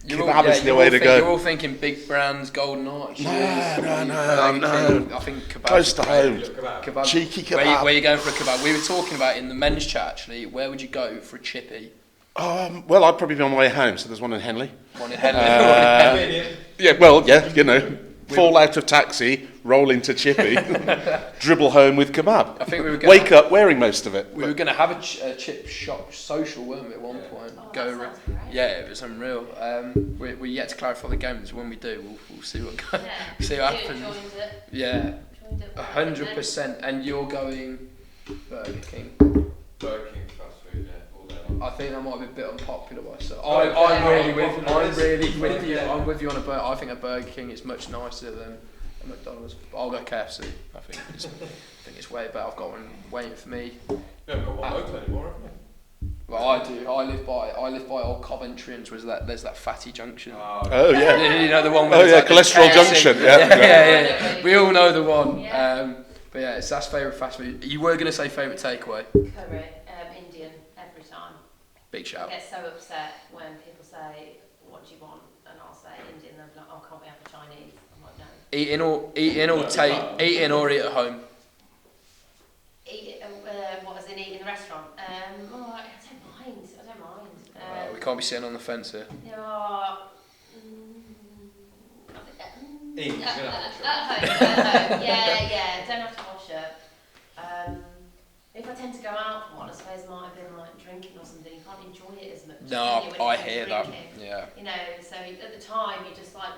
Kebab is the you're way all to You're go. all thinking big brands, Golden Arch. No. I think kebab. Close to home. Kebab. Cheeky Where kebab. you going for a kebab? We were talking about in the men's chat actually. Where would you go for a chippy? Well, I'd probably be on my way home, so there's one in Henley. One in Henley. Yeah, well, yeah, fall out of taxi, roll into chippy, dribble home with kebab. I think we were gonna Wake up wearing most of it. We were going to have a chip shop social, weren't we, at one point? Oh, that sounds great. Yeah, it was unreal. We're yet to clarify the games. When we do, we'll see what see what happens. Joined it. Yeah, Joined it. 100%. And you're going Burger King. Burger King fast food, yeah, all day long. I think that might be a bit unpopular myself. I'm really with you. I'm with you on a burger. I think a Burger King is much nicer than a McDonald's. I'll go KFC. I think it's way better. I've got one waiting for me. You haven't got one local anymore, have you? Well, I do. I live by Old Coventry, and there's that fatty junction. Oh, yeah. You know the one. Where Oh, there's yeah, like the cholesterol KFC. junction. Yeah. We all know the one. Yeah. But yeah, it's that's favourite fast food. You were gonna say favourite takeaway. Curry, Indian, every time. Big I shout. get so upset when people say, what do you want? And I'll say Indian, and they're like, oh, can't we have a Chinese? I'm like, no. Eating or eat at home. What, as in eat in the restaurant? I don't mind. We can't be sitting on the fence here. Yeah, Eat, you're gonna have to at home. Yeah, don't have to wash it. If I tend to go out for one, I suppose it might have been like drinking or something. You can't enjoy it as much. No, can you, when I you're hear that. drinking? Yeah. So at the time you're just like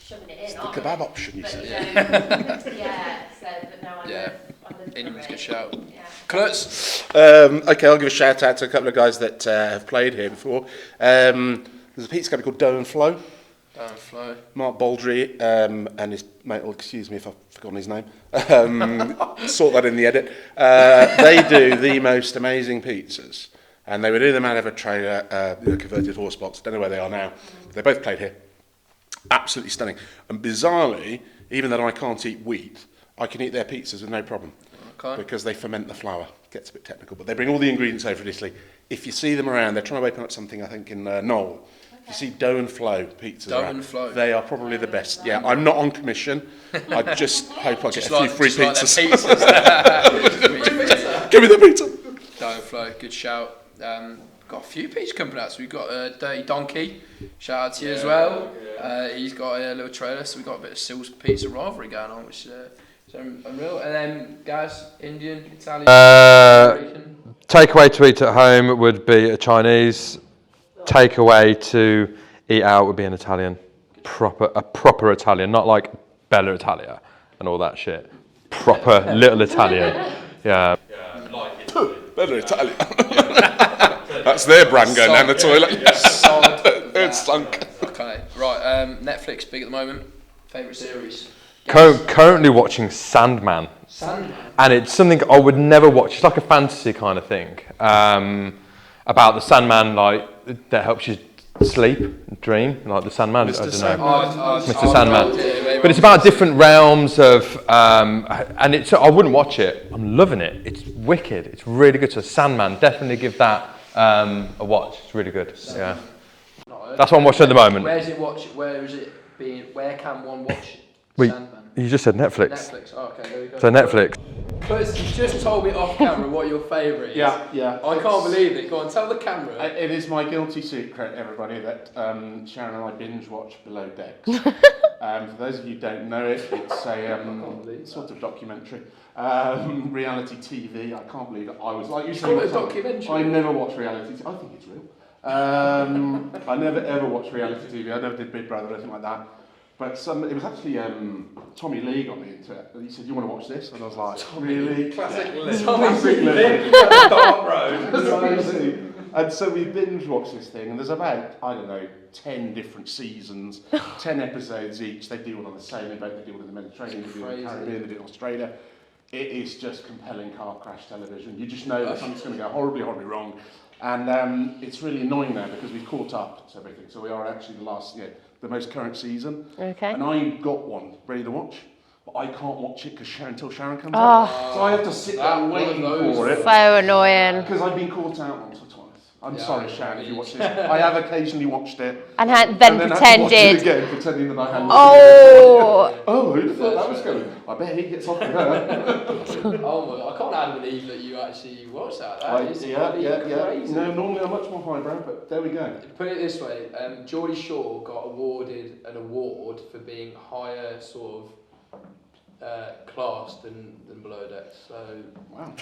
shoving it in. It's the aren't kebab you? option, you But see. you know, yeah. So, but no, I Yeah. live Indian's a for good it. shout. Yeah. Klutz. Okay, I'll give a shout out to a couple of guys that have played here before. There's a pizza company called Dough and Flow. Down flow. Mark Baldry and his mate will excuse me if I've forgotten his name. Sort that in the edit. They do the most amazing pizzas. And they were doing them out of a trailer, converted horse box. Don't know where they are now. They both played here. Absolutely stunning. And bizarrely, even though I can't eat wheat, I can eat their pizzas with no problem. Okay. Because they ferment the flour. Gets a bit technical, but they bring all the ingredients over to Italy. If you see them around, they're trying to open up something, I think, in Knoll. If you see Dough and Flow pizzas Dough around, and Flow. they are probably the best. Yeah, I'm not on commission. I just hope I get a few free Like pizzas. their pizzas. Give me the pizza. Dough and flow. Good shout. Got a few pizzas coming out. So we've got Dirty Donkey. Shout out to you as well. He's got a little trailer, so we've got a bit of Sils pizza rivalry going on, which is unreal. And then guys, Indian, Italian. American. Takeaway to eat at home would be a Chinese. Takeaway to eat out would be an Italian. A proper Italian, not like Bella Italia and all that shit. Proper little Italian. Yeah. Better Italian. That's their brand going down the toilet. Solid. It's sunk. Okay, right. Netflix big at the moment. Favourite series? Currently watching Sandman. Sandman. And it's something I would never watch. It's like a fantasy kind of thing. About the Sandman, like, that helps you sleep and dream, like the Sandman. I don't know. Mr. Sandman. But it's about different realms of, and it's. I wouldn't watch it. I'm loving it. It's wicked. It's really good. So Sandman, definitely give that a watch. It's really good. Yeah. That's what I'm watching at the moment. Where is it watch? Where is it being? Where can one watch Wait, Sandman? you just said Netflix. Netflix. Oh, okay, there we go. So Netflix. Chris, you just told me off camera what your favourite is. Yeah. I can't believe it. Go on, tell the camera. It is my guilty secret, everybody, that Sharon and I binge watch Below Decks. For those of you who don't know it, it's a sort of documentary. Reality TV. I can't believe it. I was like you Call it a said. documentary. I never watch reality TV. I think it's real. I never ever watched reality TV. I never did Big Brother or anything like that. But it was actually Tommy Lee got me into it. He said, "You want to watch this?" And I was like, "Really?" Classic Lee. Classic Lee. Dark road. And so we binge watched this thing, and there's about, I don't know, 10 different seasons, 10 episodes each. They do it on the sailing boat, they do it in the Mediterranean, they do it in the Caribbean, they do it in Australia. It is just compelling car crash television. You just know that something's going to go horribly, horribly wrong. And it's really annoying now because we've caught up to everything. So we are actually the most current season. Okay. And I got one ready to watch, but I can't watch it until Sharon comes out. So I have to sit there waiting for it. So annoying. Because I've been caught out once or twice. I'm sorry, Sharon, if you watch this. I have occasionally watched it. And then and then pretended. had to watch it again, pretending that I hadn't. Oh. Who'd have thought that was going? I bet he gets off with her. I can't believe that you actually watched that. Yeah. Crazy. No, normally I'm much more highbrow, but there we go. Put it this way, Geordie Shaw got awarded an award for being higher sort of class than Below Decks. So Wow.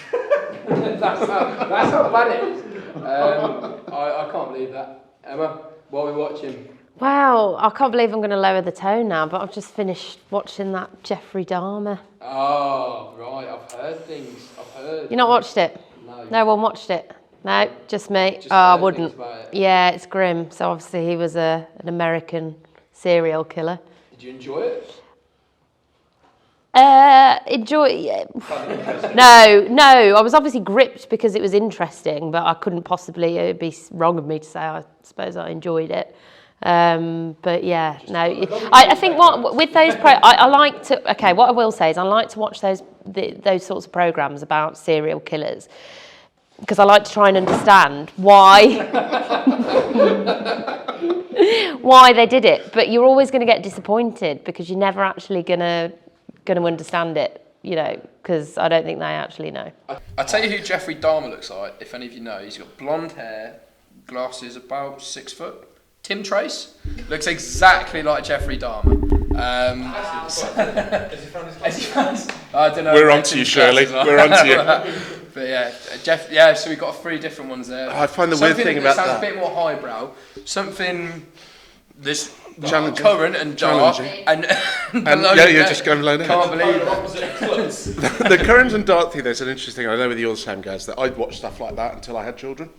that's how bad it is. I can't believe that. Emma, what are we watching? Wow, I can't believe I'm going to lower the tone now, but I've just finished watching that Jeffrey Dahmer. Oh, right, I've heard things. You not watched it? No. No one watched it? No, just me? Just I heard wouldn't. things about it. Yeah, it's grim. So obviously he was an American serial killer. Did you enjoy it? No, I was obviously gripped because it was interesting, but I couldn't possibly, it'd be wrong of me to say I suppose I enjoyed it. But yeah, no, I think with those I like to, okay, what I will say is I like to watch those sorts of programmes about serial killers because I like to try and understand why they did it, but you're always going to get disappointed because you're never actually going to understand it, because I don't think they actually know. I'll tell you who Jeffrey Dahmer looks like, if any of you know. He's got blonde hair, glasses about 6 foot. Tim Trace looks exactly like Jeffrey Dahmer. Has he found his I don't know. We're on to you, Shirley. We're on to you. But yeah, Jeff. Yeah, so we've got 3 different ones there. I find the weird thing about sounds that. a bit more highbrow. Something this Challenging. current and dark Challenging. and You're just going below. Can't believe it. The current and dark thing, there's an interesting thing. I know with you all the same, guys, that I'd watch stuff like that until I had children.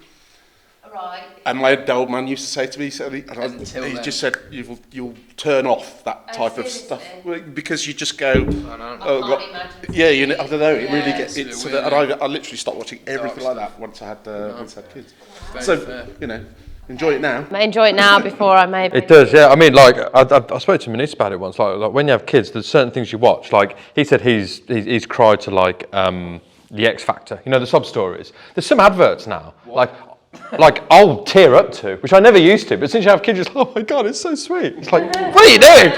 Right. And my old man used to say to me, he just said, you'll turn off that type of stuff because you just go, I can't imagine. yeah, I don't know, it really gets it's it. a So bit that, weird, and I literally stopped watching everything like that once I had kids. Very So fair. enjoy it now. I enjoy it now before I maybe... It does, yeah. I mean, like, I spoke to Manish about it once. Like when you have kids, there's certain things you watch. Like, he said he's cried to, like, The X Factor. The sob stories. There's some adverts now. Like I'll tear up to, which I never used to. But since you have kids, you're like, oh my God, it's so sweet. It's like, what are you doing?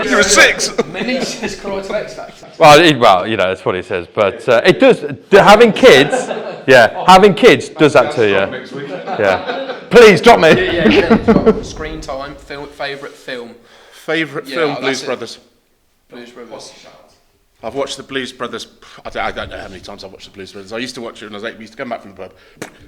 You were 6. Manish has cried to X Factor. Well, that's what he says. But it does. Having kids, having kids does that to you. Yeah. Please drop me. Screen time. Favourite film. Favourite film, Blues that's it. Brothers. Blues Brothers. I've watched the Blues Brothers. I don't know how many times I've watched the Blues Brothers. I used to watch it when I was 8. We used to come back from the pub.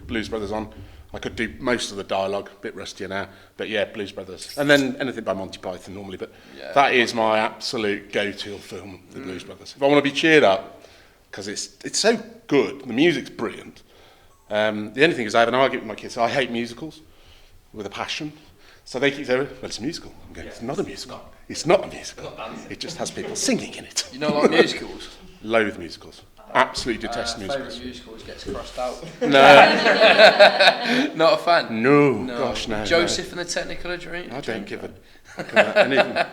Blues Brothers on. I could do most of the dialogue. A bit rustier now, but yeah, Blues Brothers. And then anything by Monty Python normally. But that is my absolute go-to film, the Blues Brothers. If I want to be cheered up, because it's so good. The music's brilliant. The only thing is I have an argument with my kids. I hate musicals with a passion. So they keep saying, well, it's a musical. I'm going, it's not a musical. It's not a musical. It just has people singing in it. You don't like musicals? Loathe musicals. Absolutely detest musicals. Favourite musicals gets crossed out. No. Not a fan? No. Gosh, no. Joseph and the Technicolor Dream? I don't give anything.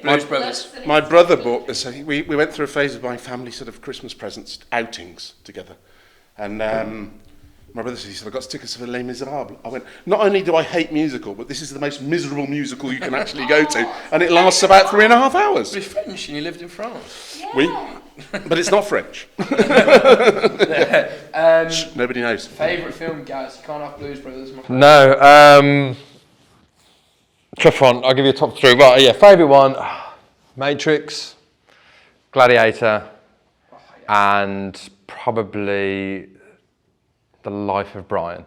Blues Brothers. My brother bought this. We went through a phase of buying family sort of Christmas presents, outings together. And my brother said, I've got tickets for Les Miserables. I went, not only do I hate musical, but this is the most miserable musical you can actually go to. And it lasts about 3.5 hours. You're French and you lived in France. Yeah. But it's not French. Nobody knows. Favourite film, guys? You can't have Blues Brothers. No. Tough one. I'll give you a top 3. Well, yeah, favourite one, Matrix, Gladiator, and probably The Life of Brian.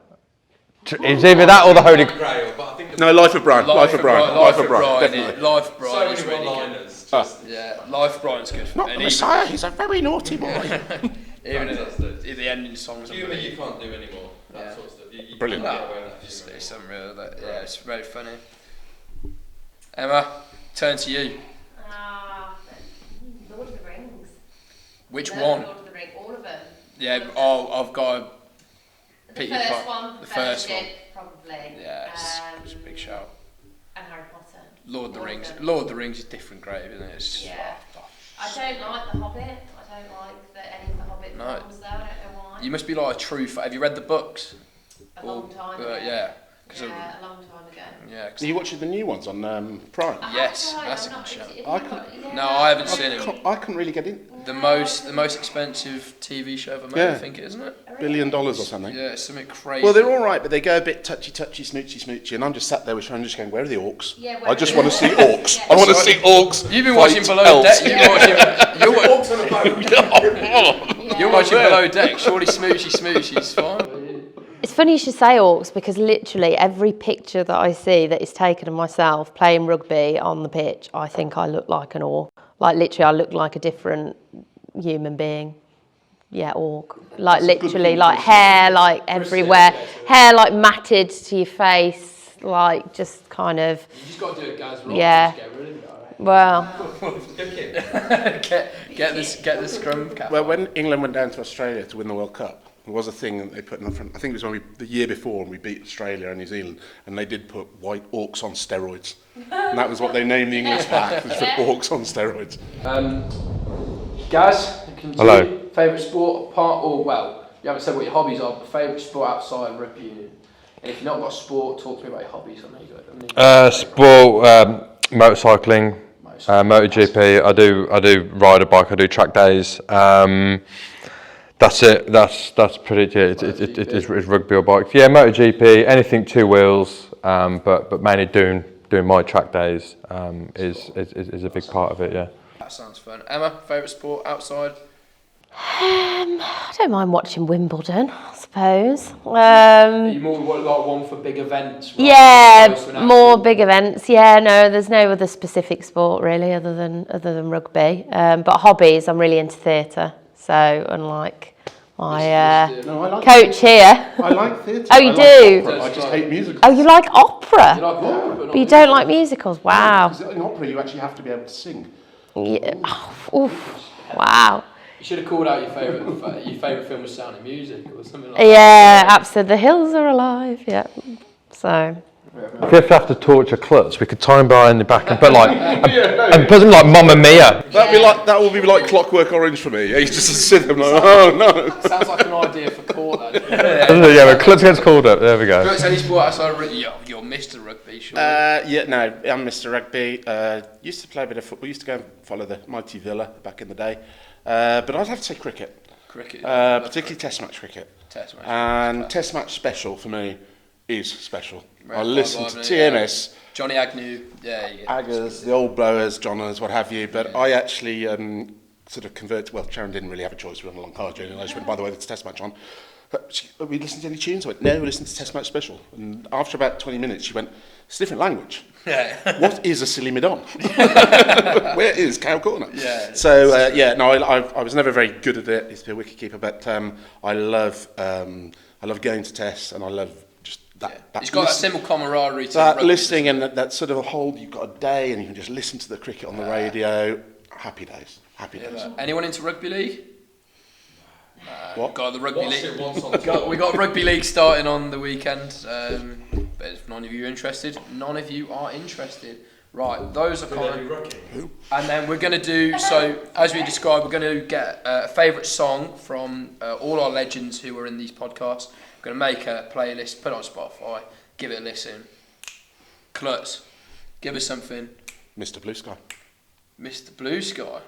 It's either that or the Holy Grail, but I think No, Life of Brian. Life of Brian. Life of Brian. Brian. Life of so Brian is many really good. one-liners. Yeah, Life of Brian's good. Not the And Messiah. He's a very naughty boy. Even Fantastic. the ending songs. Humour you can't do anymore. That Yeah. sort of stuff. You Brilliant. can't No, get away with that humour it's anymore. unreal. Yeah, it's very funny. Emma, turn to you. Lord of the Rings. Which No, one? Lord of the Rings, all of them. Yeah, I've got The Peter first Pan- one, the first Fellowship, probably. yeah, it's a big shout. And Harry Potter. Lord of the All Rings. them. Lord of the Rings is different grave, isn't it? It's, Yeah. I don't like The Hobbit. I don't like any of the Hobbit No. films though. I don't know why. You must be like a true fan. Have you read the books? A long time ago. Yeah. 'Cause Yeah, a long time ago. Yeah. Are you watching the new ones on Prime? I have Yes, tried, that's I'm a not- good shout. if you've I got- couldn't- yeah, No, I haven't really. seen it. I couldn't really get in. The No, most expensive TV show ever made, Yeah. I think, isn't it? $1 billion or something. Yeah, it's something crazy. Well, they're all right, but they go a bit touchy, smoochy, and I'm just sat there with Sharon just going, where are the orcs? Yeah, where I are just the want to see orcs? orcs. Yeah. I want to see orcs. You've been fight watching Below elves. Deck. You're watching Below Deck. Surely smoochy's fine. It's funny you should say orcs because literally every picture that I see that is taken of myself playing rugby on the pitch, I think I look like an orc. Like literally, I look like a different human being. Yeah, orc. Like literally, like hair like everywhere, hair like matted to your face, like just kind of. You just got to do it, guys. Yeah. Get rid of it. Well, Get the scrum cap. Well, when England went down to Australia to win the World Cup, there was a thing that they put in the front. I think it was the year before when we beat Australia and New Zealand, and they did put white orcs on steroids. And that was what they named the English pack, was for orcs on steroids. Gaz, Hello. Favourite sport, you haven't said what your hobbies are, but favourite sport outside rugby union. And if you've not got a sport, talk to me about your hobbies. I know you got them. Sport, motorcycling, MotoGP. I do ride a bike. I do track days. That's it. That's pretty. Yeah, it's rugby or bike. Yeah, MotoGP. Anything two wheels. But mainly doing my track days is a big part of it. Yeah. That sounds fun. Emma, favourite sport outside? I don't mind watching Wimbledon, I suppose. Are you more like one for big events? Yeah, more big events. Yeah, no, there's no other specific sport really other than rugby. But hobbies, I'm really into theatre. So unlike my No, I like coach here. I like theatre. Oh, you I do? Like opera. I just hate musicals. Oh, you like opera? You like opera, but But you don't like musicals? Wow. Because in opera, you actually have to be able to sing. Yeah. Oh, oof. Wow. You should have called out your favourite film was Sound of Music or something like Yeah, absolutely. The hills are alive. Yeah. So. If you have to torture Klutz, we could tie him behind the back and put and put him like Mamma Mia. That would be like Clockwork Orange for me. He's just sit there like, oh no. that. Sounds like an idea for court, that. Yeah, but Klutz gets called up. There we go. But any sport outside rugby, you're Mr. Rugby, sure. Yeah, no, I'm Mr. Rugby. Used to play a bit of football. Used to go and follow the mighty Villa back in the day. But I'd have to say cricket. Cricket. Particularly Test match cricket. Test match. And Test match special for me is special. I Right, listen right, to right, TMS, Johnny Agnew, Aggers, the old blowers, Johners, what have you. But I actually sort of converted. Well, Sharon didn't really have a choice. We were on a long car journey. And I just went, by the way, there's a Test match on. Are we listening to any tunes? I went, no, we listened to Test match special. And after about 20 minutes, she went, it's a different language. Yeah. What is a silly midon? Where is cow corner? Yeah. So I was never very good at it. Used to be a wicketkeeper, but I love going to tests, and I love just that. It's got that simple camaraderie to that rugby. listening and that sort of a whole. You've got a day, and you can just listen to the cricket on the radio. Happy days. Happy days. Anyone into rugby league? What? Got the rugby Watch league. it once on We got rugby league starting on the weekend. But if none of you are interested, none of you are interested. Right, those are kind of. And then we're going to do, so as we described, we're going to get a favourite song from all our legends who are in these podcasts. We're going to make a playlist, put it on Spotify, give it a listen. Klutz, give us something. Mr. Blue Sky. Mr. Blue Sky,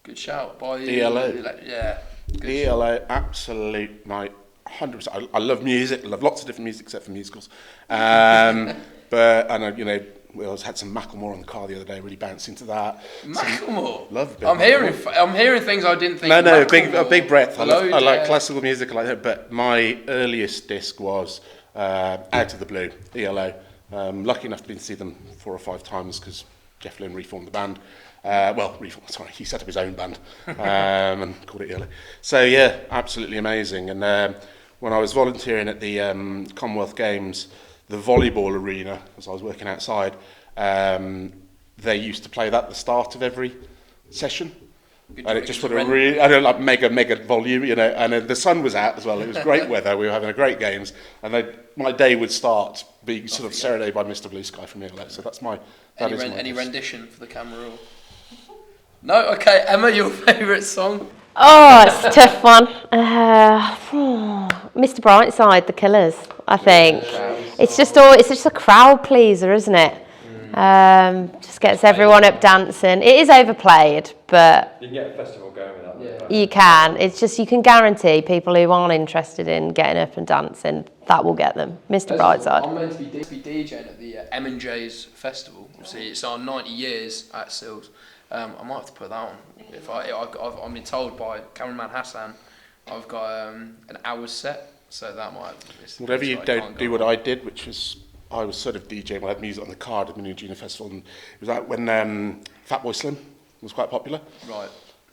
good shout. By ELO. Yeah. Good ELO, absolute, mate. 100%. I love music. I love lots of different music except for musicals. But I know, we always had some Macklemore on the car the other day. Really bouncing to that. Macklemore. Love. I'm hearing things I didn't think. No, a Macklemore. big breadth. I Load, like yeah. classical music. I like that. But my earliest disc was out of the blue, ELO. Lucky enough to be to see them 4 or 5 times because Jeff Lynne reformed the band. He set up his own band and called it ELO. So yeah, absolutely amazing. And when I was volunteering at the Commonwealth Games, the volleyball arena, as I was working outside, they used to play that at the start of every session. And it just put a really, mega volume, and the sun was out as well. It was great weather. We were having a great games, and my day would start being sort of serenaded by Mr. Blue Sky from ELO. So that's any rendition for the camera roll? No, okay. Emma, your favourite song? Oh, it's a tough one. Mr. Brightside, The Killers, I think. It's just a crowd pleaser, isn't it? Just gets everyone up dancing. It is overplayed, but you can get a festival going with that. You can. It's just you can guarantee people who aren't interested in getting up and dancing, that will get them. Mr. Brightside. I'm meant to be DJing at the M&J's festival. See, it's our 90 years at Sils. I might have to put that on. I've been told by cameraman Hassan, I've got an hour's set, so that might. Whatever you don't do, what I did, which was. I was sort of DJing, I had music on the card at the New Junior Festival, and it was like when Fatboy Slim was quite popular. Right.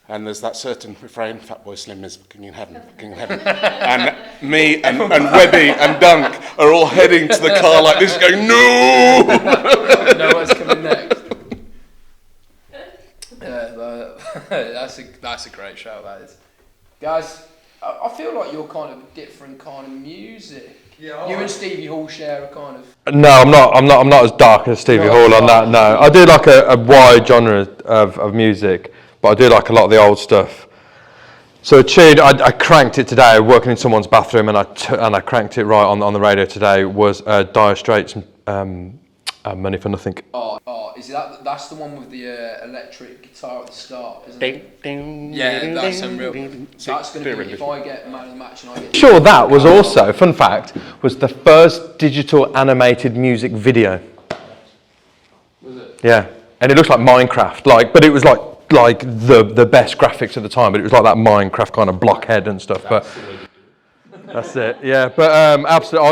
And there's that certain refrain, Fatboy Slim is king in heaven, king in heaven. And me and Webby and Dunk are all heading to the car like this, going, no! No one's coming next. That's a great show, that is. Guys, I feel like you're kind of different kind of music. Yeah, you and Stevie Hall share a kind of. No, I'm not as dark as Stevie Hall on that. No, I do like a wide genre of music, but I do like a lot of the old stuff. So a tune I cranked it today, working in someone's bathroom, and I cranked it right on the radio today. Was Dire Straits, Money for Nothing. Is that's the one with the electric guitar at the start, isn't it? Ding, Yeah, that's unreal. That's going to be, if I get man of the match and I get... Sure, that was also, fun fact, was the first digital animated music video. Was it? Yeah, and it looks like Minecraft, but it was like the best graphics at the time, but it was like that Minecraft kind of blockhead and stuff. But that's it. Yeah, but absolutely. I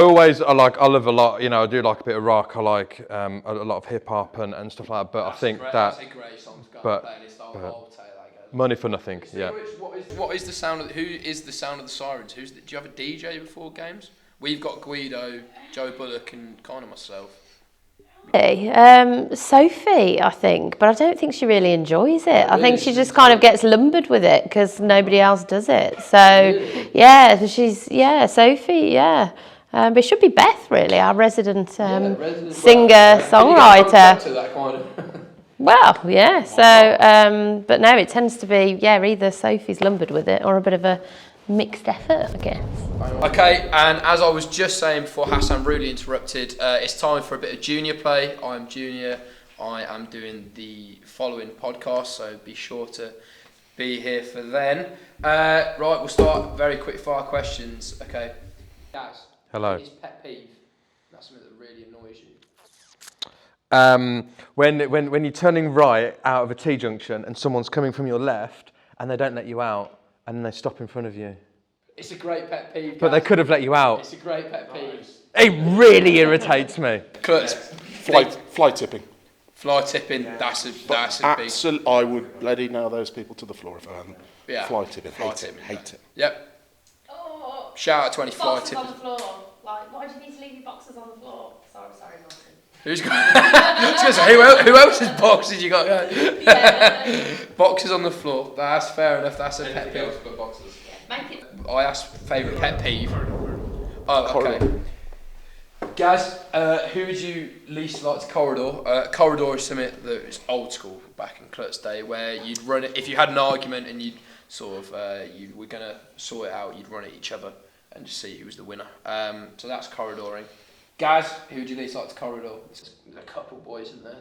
love a lot. I do like a bit of rock. I like a lot of hip hop and stuff like that. But I think that's a great song to go on the playlist. I'll tell you that. Money for Nothing. Yeah. What is the sound of? Who is the sound of the sirens? Do you have a DJ before games? We've got Guido, Joe Bullock, and kind of myself. Sophie, I think, but I don't think she really enjoys it. I think she just kind of gets lumbered with it because nobody else does it. So, yeah, Sophie, yeah. But it should be Beth, really, our resident singer-songwriter. Well, yeah, so, but no, it tends to be, either Sophie's lumbered with it or a bit of a mixed effort, I guess. Okay, and as I was just saying before Hassan rudely interrupted, it's time for a bit of junior play. I'm junior. I am doing the following podcast, so be sure to be here for then. Right, we'll start very quick fire questions. Okay. Guys. Hello. Is pet peeve? That's something that really annoys you. When you're turning right out of a T-junction and someone's coming from your left and they don't let you out and then they stop in front of you. It's a great pet peeve, guys. But they could have let you out. It's a great pet peeve. It really irritates me. Fly tipping. Fly tipping, that's a big... I would bloody nail those people to the floor if I hadn't. Yeah. Fly tipping, hate it. Yep. Oh, Shout out to any fly tippers. Boxes on the floor. Like, why do you need to leave your boxes on the floor? Sorry, Martin. Who's got? Who else's boxes you got? Boxes on the floor. That's fair enough. That's a pet peeve. But boxes. Yeah, make it. I asked favourite pet peeve. Oh, okay. Gaz, who would you least like to corridor? Corridor is something that's old school back in Klutz day, where you'd run it if you had an argument and you'd sort of you were gonna sort it out. You'd run at each other and just see who was the winner. So that's corridoring. Gaz, who would you least like to corridor? There's a couple boys in there.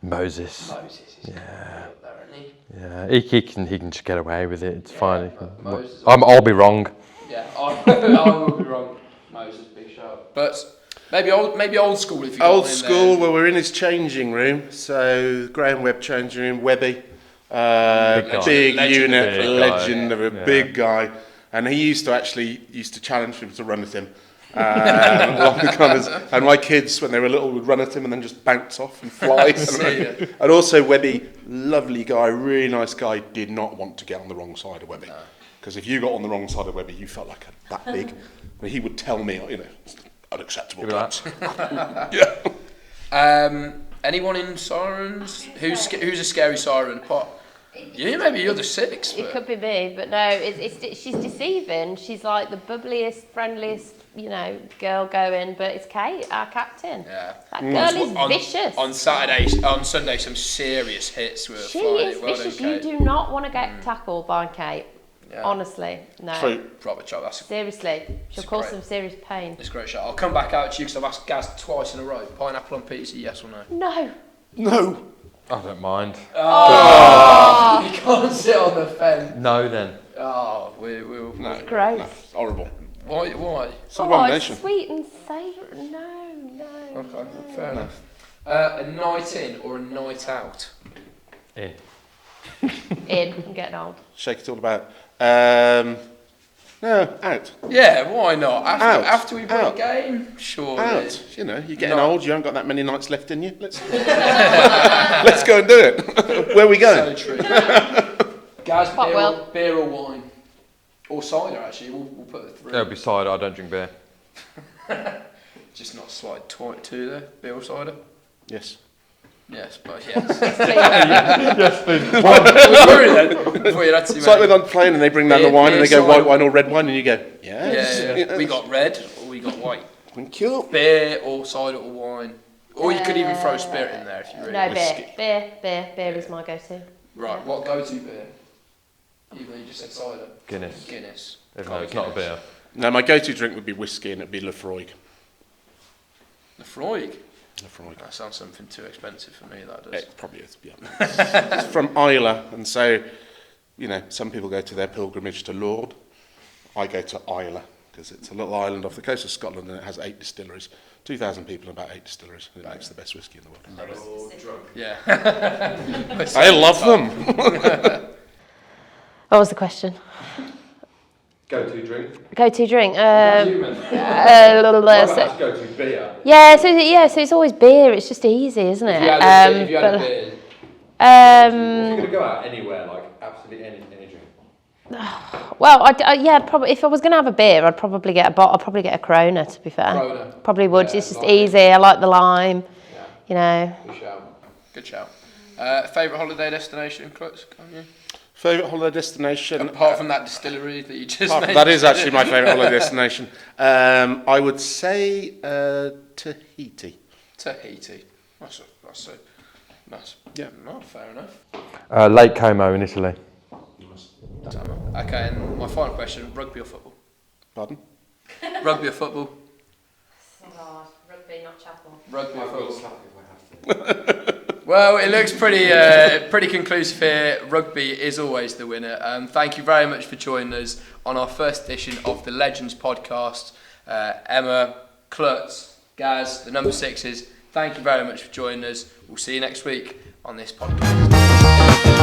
Moses. Moses is up there, isn't he? Yeah, he can just get away with it. It's fine. Moses. I'll be wrong. Yeah, I will be wrong. Moses, big shout. But maybe old school if you. Old school. Well, we're in his changing room. So Graham Webb changing room. Webby, big unit, legend of a big guy, and he used to challenge people to run with him. along the corners. And my kids, when they were little, would run at him and then just bounce off and fly. And also Webby, lovely guy, really nice guy, did not want to get on the wrong side of Webby. Because if you got on the wrong side of Webby, you felt like that big. And he would tell me, it's unacceptable. Yeah. Anyone in sirens? Who's a scary siren? Maybe you're the sixth. It could be me, but no, she's deceiving. She's like the bubbliest, friendliest, girl going, but it's Kate, our captain. Yeah. That girl is vicious. On Sunday, some serious hits were She flying. is Well vicious. done, Kate. You do not want to get tackled by Kate. Yeah. Honestly, no. True. Proper job. Seriously, she'll cause some serious pain. It's a great shot. I'll come back out to you because I've asked Gaz twice in a row. Pineapple on pizza, yes or no? No. I don't mind. Oh. You can't sit on the fence. No, then. Oh, we'll No. Gross. No. Horrible. Why? It's an abomination. It's sweet and savoury. No. Okay, fair enough. A night in or a night out? In. I'm getting old. Shake it all about. No, out. Yeah, why not? After we play a Out. game? Sure. Out. You're getting No. old, you haven't got that many nights left in you. Let's go and do it. Where are we going? So true. Gaz, beer or wine? Or cider, actually. We'll put it through. There'll be cider. I don't drink beer. Just not slide two there. Beer or cider? Yes. Yes, but yes. Yes, please. Before you had to It's like they're on plane and they bring down the wine and they go cider. white wine or red wine and you go, yes. Yeah. We got red or we got white. Thank you. Beer or cider or wine. Or you could even throw spirit in there if you really No, want. beer is my go-to. Right, what go-to beer? Even though you just said cider. Guinness. Even though it's not a beer. No, my go-to drink would be whiskey and it'd be Lefroy. Lefroy? Lefroy. That sounds something too expensive for me, that does. It probably is, yeah. It's from Islay, and so, some people go to their pilgrimage to Lourdes. I go to Islay, because it's a little island off the coast of Scotland, and it has 8 distilleries. 2,000 people and about 8 distilleries. It makes the best whiskey in the world. Yeah. I love them. What was the question? Go-to drink. Go-to drink. Go-to beer. Yeah, so it's always beer. It's just easy, isn't it? If you had a beer. If you're going to go out anywhere, like absolutely any drink. Well, probably if I was going to have a beer, I'd probably get a Corona. To be fair, Corona. Probably would. Yeah, it's just lime. easy. I like the lime. Yeah. Good shout. Favourite holiday destination, Klutz? Can you? Favourite holiday destination? Apart from that distillery that you just mentioned. That is actually my favourite holiday destination. I would say Tahiti. Tahiti. That's Yeah. No, fair enough. Lake Como in Italy. Okay, and my final question, rugby or football? Pardon? Rugby or football? Oh God, rugby, not chapel. Rugby or football? Well, it looks pretty conclusive here. Rugby is always the winner. Thank you very much for joining us on our first edition of the Legends Podcast. Emma, Klutz, Gaz, the number 6s, thank you very much for joining us. We'll see you next week on this podcast.